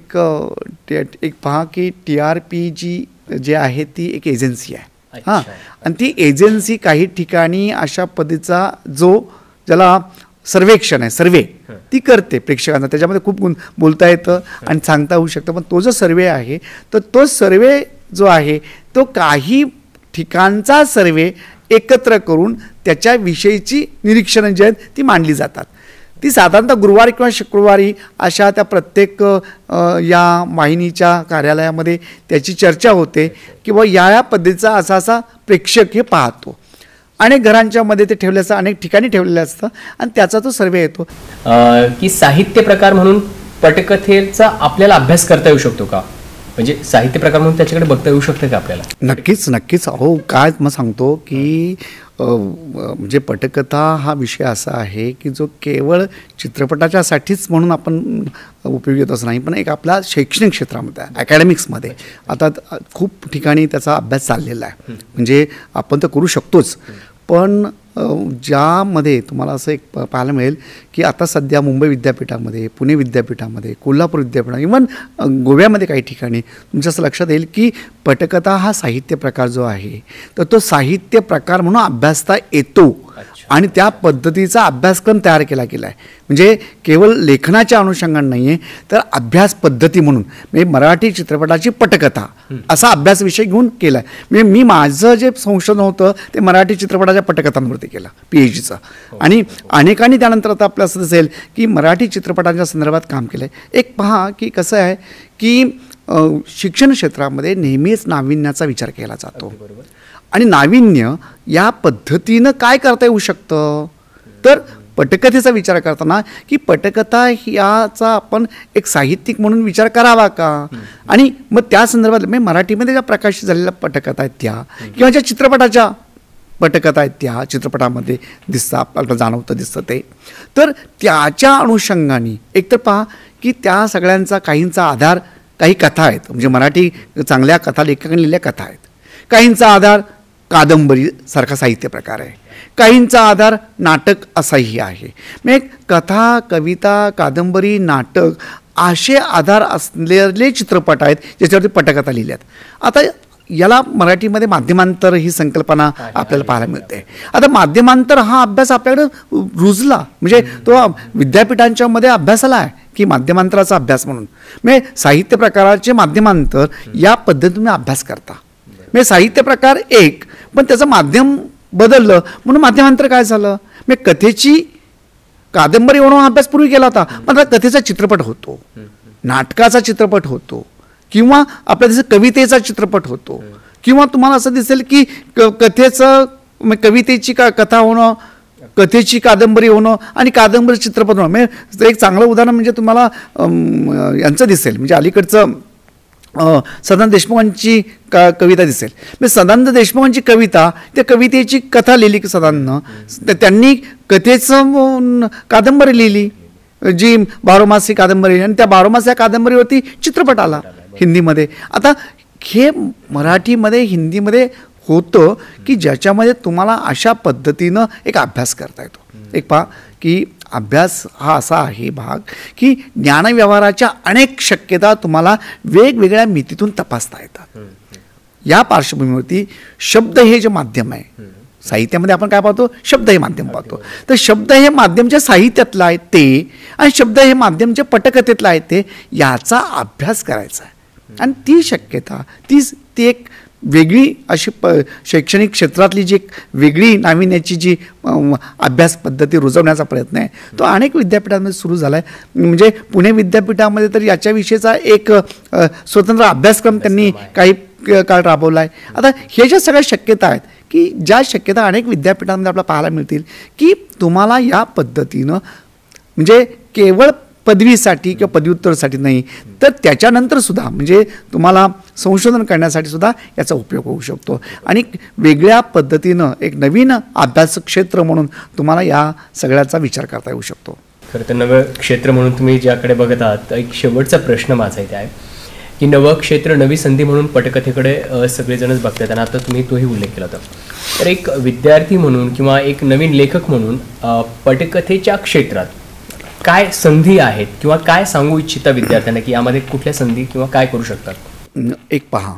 Speaker 2: एक पहा की TRP जी आहे ती एक एजन्सी आहे. हां, आणि ती एजन्सी काही ठिकाणी अशा पद्धतीचा ज्याला सर्वेक्षण आहे, सर्वे ती करते प्रेक्षकांना. त्याच्यामध्ये खूप बोलता येतं आणि सांगता होऊ शकतं, पण तो जो सर्वे आहे तर तो सर्वे जो आहे तो काही ठिकाणचा सर्वे एकत्र करून त्याच्याविषयीची निरीक्षणं जी आहेत ती मांडली जातात. ती साधारणतः गुरुवारी किंवा शुक्रवारी अशा त्या प्रत्येक या वाहिनीच्या कार्यालयामध्ये त्याची चर्चा होते किंवा या पद्धतीचा असा प्रेक्षक हे पाहतो. अनेक घरांच्या मध्ये ते ठेवल्याचं, अनेक ठिकाणी ठेवलेलं असतं आणि त्याचा तो सर्वे येतो.
Speaker 1: की साहित्य प्रकार म्हणून पटकथेचा आपल्याला अभ्यास करता येऊ शकतो का, म्हणजे साहित्य प्रकार म्हणून त्याच्याकडे बघता येऊ शकतं का आपल्याला?
Speaker 2: नक्कीच. अहो काय मग सांगतो की म्हणजे पटकथा हा विषय असा आहे की जो केवळ चित्रपटाच्यासाठीच म्हणून आपण उपयोगी येत असं नाही, पण एक आपल्या शैक्षणिक क्षेत्रामध्ये अकॅडमिक्समध्ये आता खूप ठिकाणी त्याचा अभ्यास चाललेला आहे. म्हणजे आपण तर करू शकतोच, पण ज्यामध्ये तुम्हाला असं एक पाहायला मिळेल की आता सध्या मुंबई विद्यापीठामध्ये, पुणे विद्यापीठामध्ये, कोल्हापूर विद्यापीठामध्ये, इव्हन गोव्यामध्ये काही ठिकाणी तुमच्या असं लक्षात येईल की पटकथा हा साहित्य प्रकार जो आहे तर तो साहित्य प्रकार म्हणून अभ्यासता येतो आणि त्या पद्धतीचा अभ्यासक्रम तयार केला गेला आहे. म्हणजे केवळ लेखनाच्या अनुषंगाने नाही आहे, तर अभ्यास पद्धती म्हणून म्हणजे मराठी चित्रपटाची पटकथा असा अभ्यास विषय घेऊन केला आहे. म्हणजे मी माझं जे संशोधन होतं ते मराठी चित्रपटाच्या पटकथांवरती केलं PhDचं. आणि अनेकांनी त्यानंतर आता आपलं असं दिसेल की मराठी चित्रपटांच्या संदर्भात काम केलं आहे. एक पहा की कसं आहे की शिक्षण क्षेत्रामध्ये नेहमीच नाविन्याचा विचार केला जातो. आणि नाविन्य या पद्धतीनं काय करता येऊ शकतं, तर पटकथेचा विचार करताना की पटकथा याचा आपण एक साहित्यिक म्हणून विचार करावा का. आणि मग त्या संदर्भात म्हणजे मराठीमध्ये ज्या प्रकाशित झालेल्या पटकथा आहेत त्या किंवा ज्या चित्रपटाच्या पटकथा आहेत त्या चित्रपटामध्ये दिसतं, आपल्याला जाणवतं दिसतं ते, तर त्याच्या अनुषंगाने एकतर पहा की त्या सगळ्यांचा काहींचा आधार काही कथा आहेत, म्हणजे मराठी चांगल्या कथा लेखकांनी लिहिलेल्या कथा आहेत. काहींचा आधार कादंबरीसारखा साहित्य प्रकार आहे, काहींचा आधार नाटक असाही आहे. म्हणजे कथा, कविता, कादंबरी, नाटक असे आधार असलेले चित्रपट आहेत ज्याच्यावरती पटकथा लिहिल्यात. आता याला मराठीमध्ये माध्यमांतर ही संकल्पना आपल्याला पाहायला मिळते. आता माध्यमांतर हा अभ्यास आपल्याकडे रुजला, म्हणजे तो विद्यापीठांच्या मध्ये अभ्यासाला आहे की माध्यमांतराचा अभ्यास म्हणून. म्हणजे साहित्य प्रकाराचे माध्यमांतर या पद्धतीने अभ्यास करता. म्हणजे साहित्य प्रकार एक, पण त्याचं माध्यम बदललं म्हणून माध्यमांतर काय झालं. म्हणजे कथेची कादंबरी म्हणून अभ्यास पूर्वी केला होता, पण आता कथेचा चित्रपट होतो, नाटकाचा चित्रपट होतो, किंवा आपल्या जसं कवितेचा चित्रपट होतो, किंवा तुम्हाला असं दिसेल की कथेचं कवितेची कथा होणं, कथेची कादंबरी होणं आणि कादंबरी चित्रपट होणं. म्हणजे एक चांगलं उदाहरण म्हणजे तुम्हाला यांचं दिसेल, म्हणजे अलीकडचं सदानंद देशमुखांची कविता दिसेल. म्हणजे सदानंद देशमुखांची कविता, त्या कवितेची कथा लिहिली की सदानंद, त्यांनी कथेचं कादंबरी लिहिली जी बारोमासी कादंबरी, आणि त्या बारोमासी या कादंबरीवरती चित्रपट आला हिंदीमध्ये. आता हे मराठीमध्ये हिंदीमध्ये होतं की ज्याच्यामध्ये तुम्हाला अशा पद्धतीनं एक अभ्यास करता येतो. एक पहा की अभ्यास हा असा आहे भाग की ज्ञानव्यवहाराच्या अनेक शक्यता तुम्हाला वेगवेगळ्या मितीतून तपासता येतात. या पार्श्वभूमीवरती शब्द हे जे माध्यम आहे, साहित्यामध्ये आपण काय पाहतो, शब्द हे माध्यम पाहतो, तर शब्द हे माध्यम जे साहित्यातलं आहे ते आणि शब्द हे माध्यम जे पटकथेतलं आहे ते याचा अभ्यास करायचा आहे. आणि ती शक्यता ती एक वेगळी अशी शैक्षणिक क्षेत्रातली जी एक वेगळी नाविन्याची जी अभ्यास पद्धती रुजवण्याचा प्रयत्न आहे तो अनेक विद्यापीठांमध्ये सुरू झाला आहे. म्हणजे पुणे विद्यापीठामध्ये तर याच्याविषयीचा एक स्वतंत्र अभ्यासक्रम त्यांनी काही काळ राबवला आहे. आता हे ज्या सगळ्या शक्यता आहेत की ज्या शक्यता अनेक विद्यापीठांमध्ये आपल्याला पाहायला मिळतील की तुम्हाला या पद्धतीनं म्हणजे केवळ पदवीसाठी किंवा पदव्युत्तरसाठी नाही, तर त्याच्यानंतर सुद्धा म्हणजे तुम्हाला संशोधन करण्यासाठी सुद्धा याचा उपयोग होऊ शकतो. आणि वेगळ्या पद्धतीनं एक नवीन अभ्यास क्षेत्र म्हणून तुम्हाला या सगळ्याचा विचार करता येऊ शकतो.
Speaker 1: खरं तर नवं क्षेत्र म्हणून तुम्ही ज्याकडे बघत आहात, एक शेवटचा प्रश्न माझा इथे आहे की नवं क्षेत्र, नवी संधी म्हणून पटकथेकडे सगळेजणच बघतात आणि आता तुम्ही तोही उल्लेख केला होता. तर एक विद्यार्थी म्हणून किंवा एक नवीन लेखक म्हणून पटकथेच्या क्षेत्रात काय संधी आहेत किंवा काय सांगू इच्छिता विद्यार्थ्यांना की यामध्ये कुठल्या संधी किंवा काय करू शकतात?
Speaker 2: एक पहा,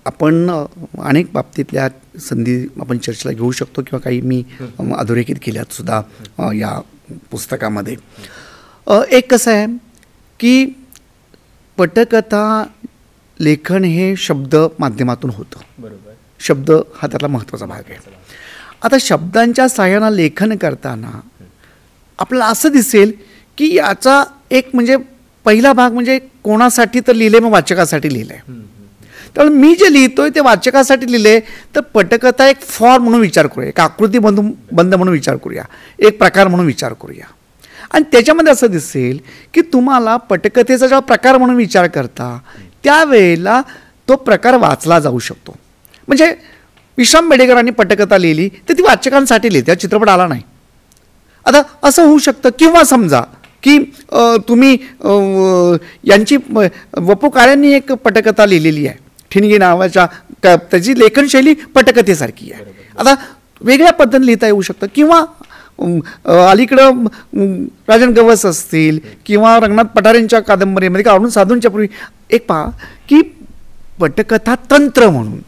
Speaker 2: आपण अनेक बाबतीतल्या संधी आपण चर्चेला घेऊ शकतो किंवा काही मी अधोरेखित केल्यात सुद्धा या पुस्तकामध्ये. एक कसं आहे की पटकथा लेखन हे शब्द माध्यमातून होतं. बरोबर, शब्द हा त्यातला महत्त्वाचा भाग आहे. आता शब्दांच्या सहाय्यानं लेखन करताना आपल्याला असं दिसेल की याचा एक म्हणजे पहिला भाग म्हणजे कोणासाठी तर लिहिले, मग वाचकासाठी लिहिलं आहे. तर मी जे लिहितोय ते वाचकासाठी लिहिले, तर पटकथा एक फॉर्म म्हणून विचार करूया, एक आकृती बंद म्हणून विचार करूया, एक प्रकार म्हणून विचार करूया. आणि त्याच्यामध्ये असं दिसेल की तुम्हाला पटकथेचा जेव्हा प्रकार म्हणून विचार करता त्यावेळेला तो प्रकार वाचला जाऊ शकतो. म्हणजे विश्राम बेडेकरांनी पटकथा लिहिली तर ती वाचकांसाठी लिहिली, त्या चित्रपट आला नाही. आता असं होऊ शकतं, किंवा समजा की तुम्ही यांची वपू काळ्यांनी एक पटकथा लिहिलेली आहे ठिणगी नावाच्या, त्याची लेखनशैली पटकथेसारखी आहे. आता वेगळ्या पद्धतीने लिहिता येऊ शकतं. किंवा अलीकडं राजन गवस असतील किंवा रंगनाथ पठारेंच्या कादंबरीमध्ये का अरुण साधूंच्या पूर्वी एक पहा की पटकथा तंत्र म्हणून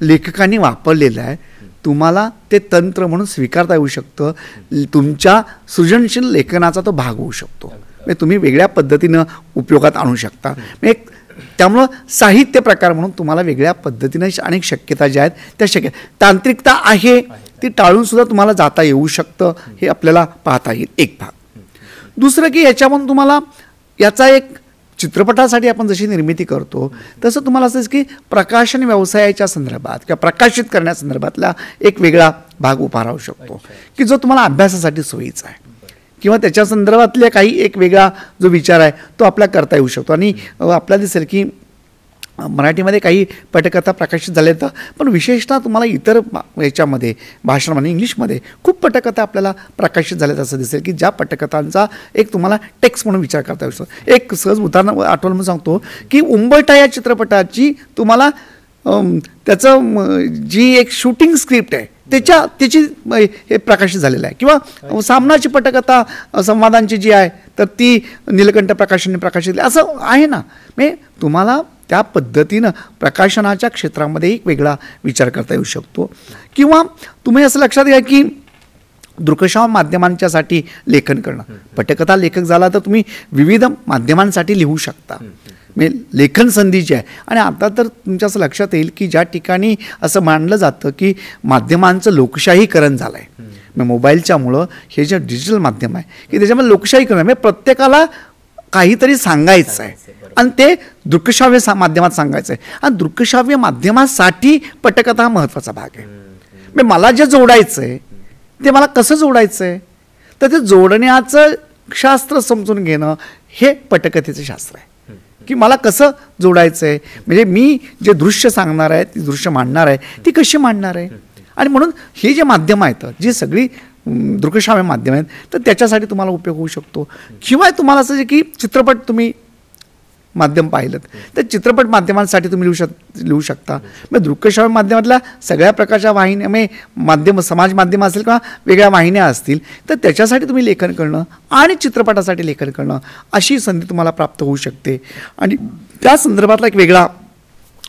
Speaker 2: लेखकांनी वापरलेलं आहे तुम्हाला ते तंत्र म्हणून स्वीकारता येऊ शकतं. तुमच्या सृजनशील लेखनाचा तो भाग होऊ शकतो. म्हणजे तुम्ही वेगळ्या पद्धतीनं उपयोगात आणू शकता. एक त्यामुळं साहित्य प्रकार म्हणून तुम्हाला वेगळ्या पद्धतीनं अनेक शक्यता ज्या आहेत त्या शक्य तांत्रिकता आहे ती टाळूनसुद्धा तुम्हाला जाता येऊ शकतं, हे आपल्याला पाहता येईल एक भाग. दुसरं की याच्यामधून तुम्हाला याचा एक चित्रपटासाठी आपण जशी निर्मिती करतो तसं तुम्हाला असं की प्रकाशन व्यवसायाच्या संदर्भात किंवा प्रकाशित करण्यासंदर्भातला एक वेगळा भाग उभा राहू शकतो की जो तुम्हाला अभ्यासासाठी सोयीचा आहे किंवा त्याच्या संदर्भातले काही एक वेगळा जो विचार आहे तो आपला करता येऊ शकतो. आणि आपल्याला दिसेल की मराठीमध्ये काही पटकथा प्रकाशित झाल्या तर पण विशेषतः तुम्हाला इतर याच्यामध्ये भाषणामध्ये इंग्लिशमध्ये खूप पटकथा आपल्याला प्रकाशित झाल्यात असं दिसेल की ज्या पटकथांचा एक तुम्हाला टेक्स्ट म्हणून विचार करता येऊ शकतो. एक सहज उदाहरण आठवण म्हणून सांगतो की उंबरठा या चित्रपटाची तुम्हाला त्याचं जी एक शूटिंग स्क्रिप्ट आहे त्याची हे प्रकाशित झालेलं आहे. किंवा सामनाची पटकथा संवादांची जी आहे तर ती नीलकंठ प्रकाशनने प्रकाशित असं आहे ना. म्हणजे तुम्हाला त्या पद्धतीनं प्रकाशनाच्या क्षेत्रामध्ये एक वेगळा विचार करता येऊ शकतो. किंवा तुम्ही असं लक्षात घ्या की दृकश्राव्य माध्यमांच्यासाठी लेखन करणं, पटकथा लेखक झाला तर तुम्ही विविध माध्यमांसाठी लिहू शकता. म्हणजे लेखन संधी जी आहे. आणि आता तर तुमच्या असं लक्षात येईल की ज्या ठिकाणी असं मानलं जातं की माध्यमांचं लोकशाहीकरण झालं आहे, मग मोबाईलच्यामुळं हे जे डिजिटल माध्यम आहे की त्याच्यामध्ये लोकशाहीकरण म्हणजे प्रत्येकाला काहीतरी सांगायचं आहे आणि ते दृकश्राव्य माध्यमात सांगायचं आहे. आणि दृकश्राव्य माध्यमासाठी पटकथा हा महत्त्वाचा भाग आहे. म्हणजे मला जे जोडायचं आहे ते मला कसं जोडायचं आहे तर ते जोडण्याचं शास्त्र समजून घेणं हे पटकथेचं शास्त्र आहे की मला कसं जोडायचं आहे. म्हणजे मी जे दृश्य सांगणार आहे ती दृश्य मांडणार आहे ती कशी मांडणार आहे. आणि म्हणून हे जे माध्यम आहेत जी सगळी दृकश्राव्य माध्यम आहेत तर त्याच्यासाठी तुम्हाला उपयोग होऊ शकतो. शिवाय तुम्हाला असं जे की चित्रपट तुम्ही माध्यम पाहिलं तर चित्रपट माध्यमांसाठी तुम्ही लिहू शकता. मग दृकश्राव्य माध्यमातल्या सगळ्या प्रकारच्या वाहिन्या म्हणजे माध्यम समाज माध्यम असेल किंवा वेगळ्या वाहिन्या असतील तर त्याच्यासाठी तुम्ही लेखन करणं आणि चित्रपटासाठी लेखन करणं अशी संधी तुम्हाला प्राप्त होऊ शकते. आणि त्या संदर्भातला एक वेगळा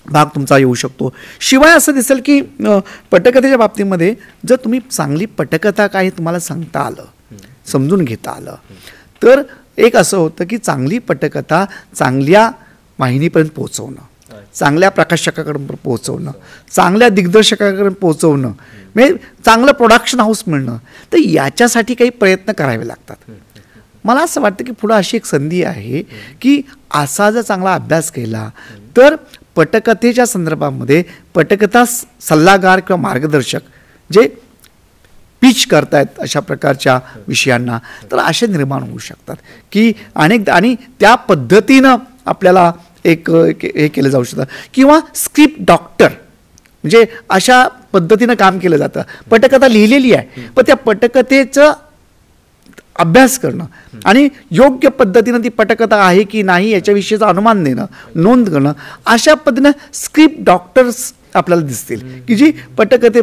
Speaker 2: भाग तुमचा येऊ शकतो. शिवाय असं दिसेल की पटकथेच्या बाबतीमध्ये जर तुम्ही चांगली पटकथा काय तुम्हाला सांगता आलं, समजून घेता आलं तर एक असं होतं की चांगली पटकथा चांगल्या वाहिनीपर्यंत पोहोचवणं, चांगल्या प्रकाशकाकडे पोहोचवणं, चांगल्या दिग्दर्शकाकडे पोहोचवणं, म्हणजे चांगलं प्रोडक्शन हाऊस मिळणं, तर याच्यासाठी काही प्रयत्न करावे लागतात. मला असं वाटतं की पुढं अशी एक संधी आहे की असा जर चांगला अभ्यास केला तर पटकथेच्या संदर्भामध्ये पटकथा सल्लागार किंवा मार्गदर्शक जे पिच करतायत अशा प्रकारच्या विषयांना तर असे निर्माण होऊ शकतात की आणि त्या पद्धतीनं आपल्याला एक हे केलं जाऊ शकतं. किंवा स्क्रिप्ट डॉक्टर म्हणजे अशा पद्धतीनं काम केलं जातं. पटकथा लिहिलेली आहे पण त्या पटकथेचं अभ्यास करणं आणि योग्य पद्धतीनं ती पटकथा आहे की नाही याच्याविषयीचं अनुमान देणं, नोंद करणं, अशा पद्धतीनं स्क्रिप्ट डॉक्टर्स आपल्याला दिसतील की जी पटकथे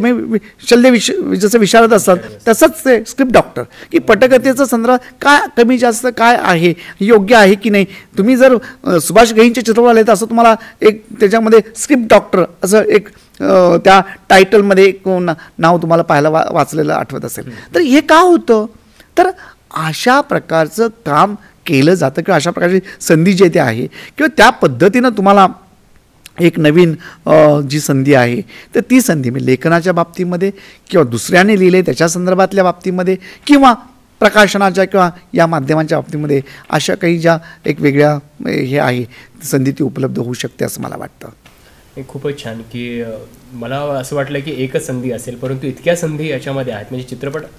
Speaker 2: शल्य जसं विशारद असतात तसंच ते स्क्रिप्ट डॉक्टर की पटकथेचं संदर्भ काय कमी जास्त काय आहे, योग्य आहे की नाही. तुम्ही जर सुभाष घईंचे चित्रपट आले तर असं तुम्हाला एक त्याच्यामध्ये स्क्रिप्ट डॉक्टर असं एक त्या टायटलमध्ये एक नाव तुम्हाला पाहायला वाचलेलं आठवत असेल. तर हे का होतं तर अशा प्रकारचं काम केलं जातं किंवा अशा प्रकारची संधी जी ते आहे किंवा त्या पद्धतीनं तुम्हाला एक नवीन जी संधी आहे तर ती संधी म्हणजे लेखनाच्या बाबतीमध्ये किंवा दुसऱ्याने लिहिले त्याच्या संदर्भातल्या बाबतीमध्ये किंवा प्रकाशनाच्या किंवा या माध्यमांच्या बाबतीमध्ये अशा काही ज्या एक वेगळ्या हे आहे संधी ती उपलब्ध होऊ शकते असं मला वाटतं.
Speaker 1: खूपच छान की मला असं वाटलं की एकच संधी असेल परंतु इतक्या संधी याच्यामध्ये आहेत. म्हणजे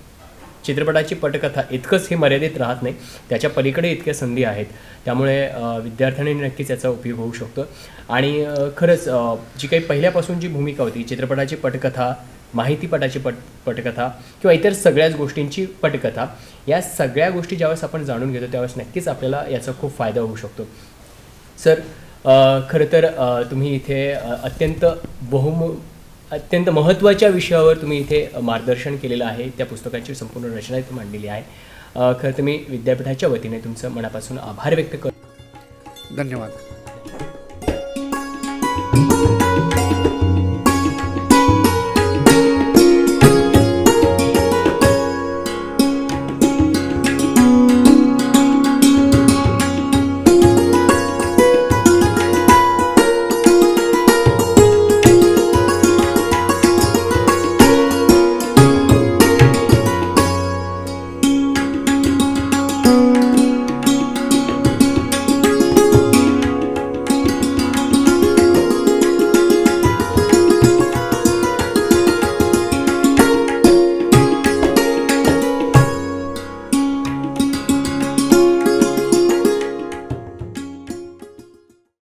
Speaker 1: चित्रपटाची पटकथा इतकंच हे मर्यादित राहत नाही, त्याच्या पलीकडे इतक्या संधी आहेत. त्यामुळे विद्यार्थ्यांनी नक्कीच याचा उपयोग होऊ शकतो. आणि खरंच जी काही पहिल्यापासून जी भूमिका होती चित्रपटाची पटकथा, माहितीपटाची पटकथा किंवा इतर सगळ्याच गोष्टींची पटकथा, या सगळ्या गोष्टी ज्यावेळेस आपण जाणून घेतो त्यावेळेस नक्कीच आपल्याला याचा खूप फायदा होऊ शकतो. सर खरं तर तुम्ही इथे अत्यंत महत्त्वाच्या विषयावर तुम्ही इथे मार्गदर्शन केलेलं आहे. त्या पुस्तकाची संपूर्ण रचना इथे मांडलेली आहे. खरं तर मी विद्यापीठाच्या वतीने तुमचं मनापासून आभार व्यक्त करतो.
Speaker 2: धन्यवाद.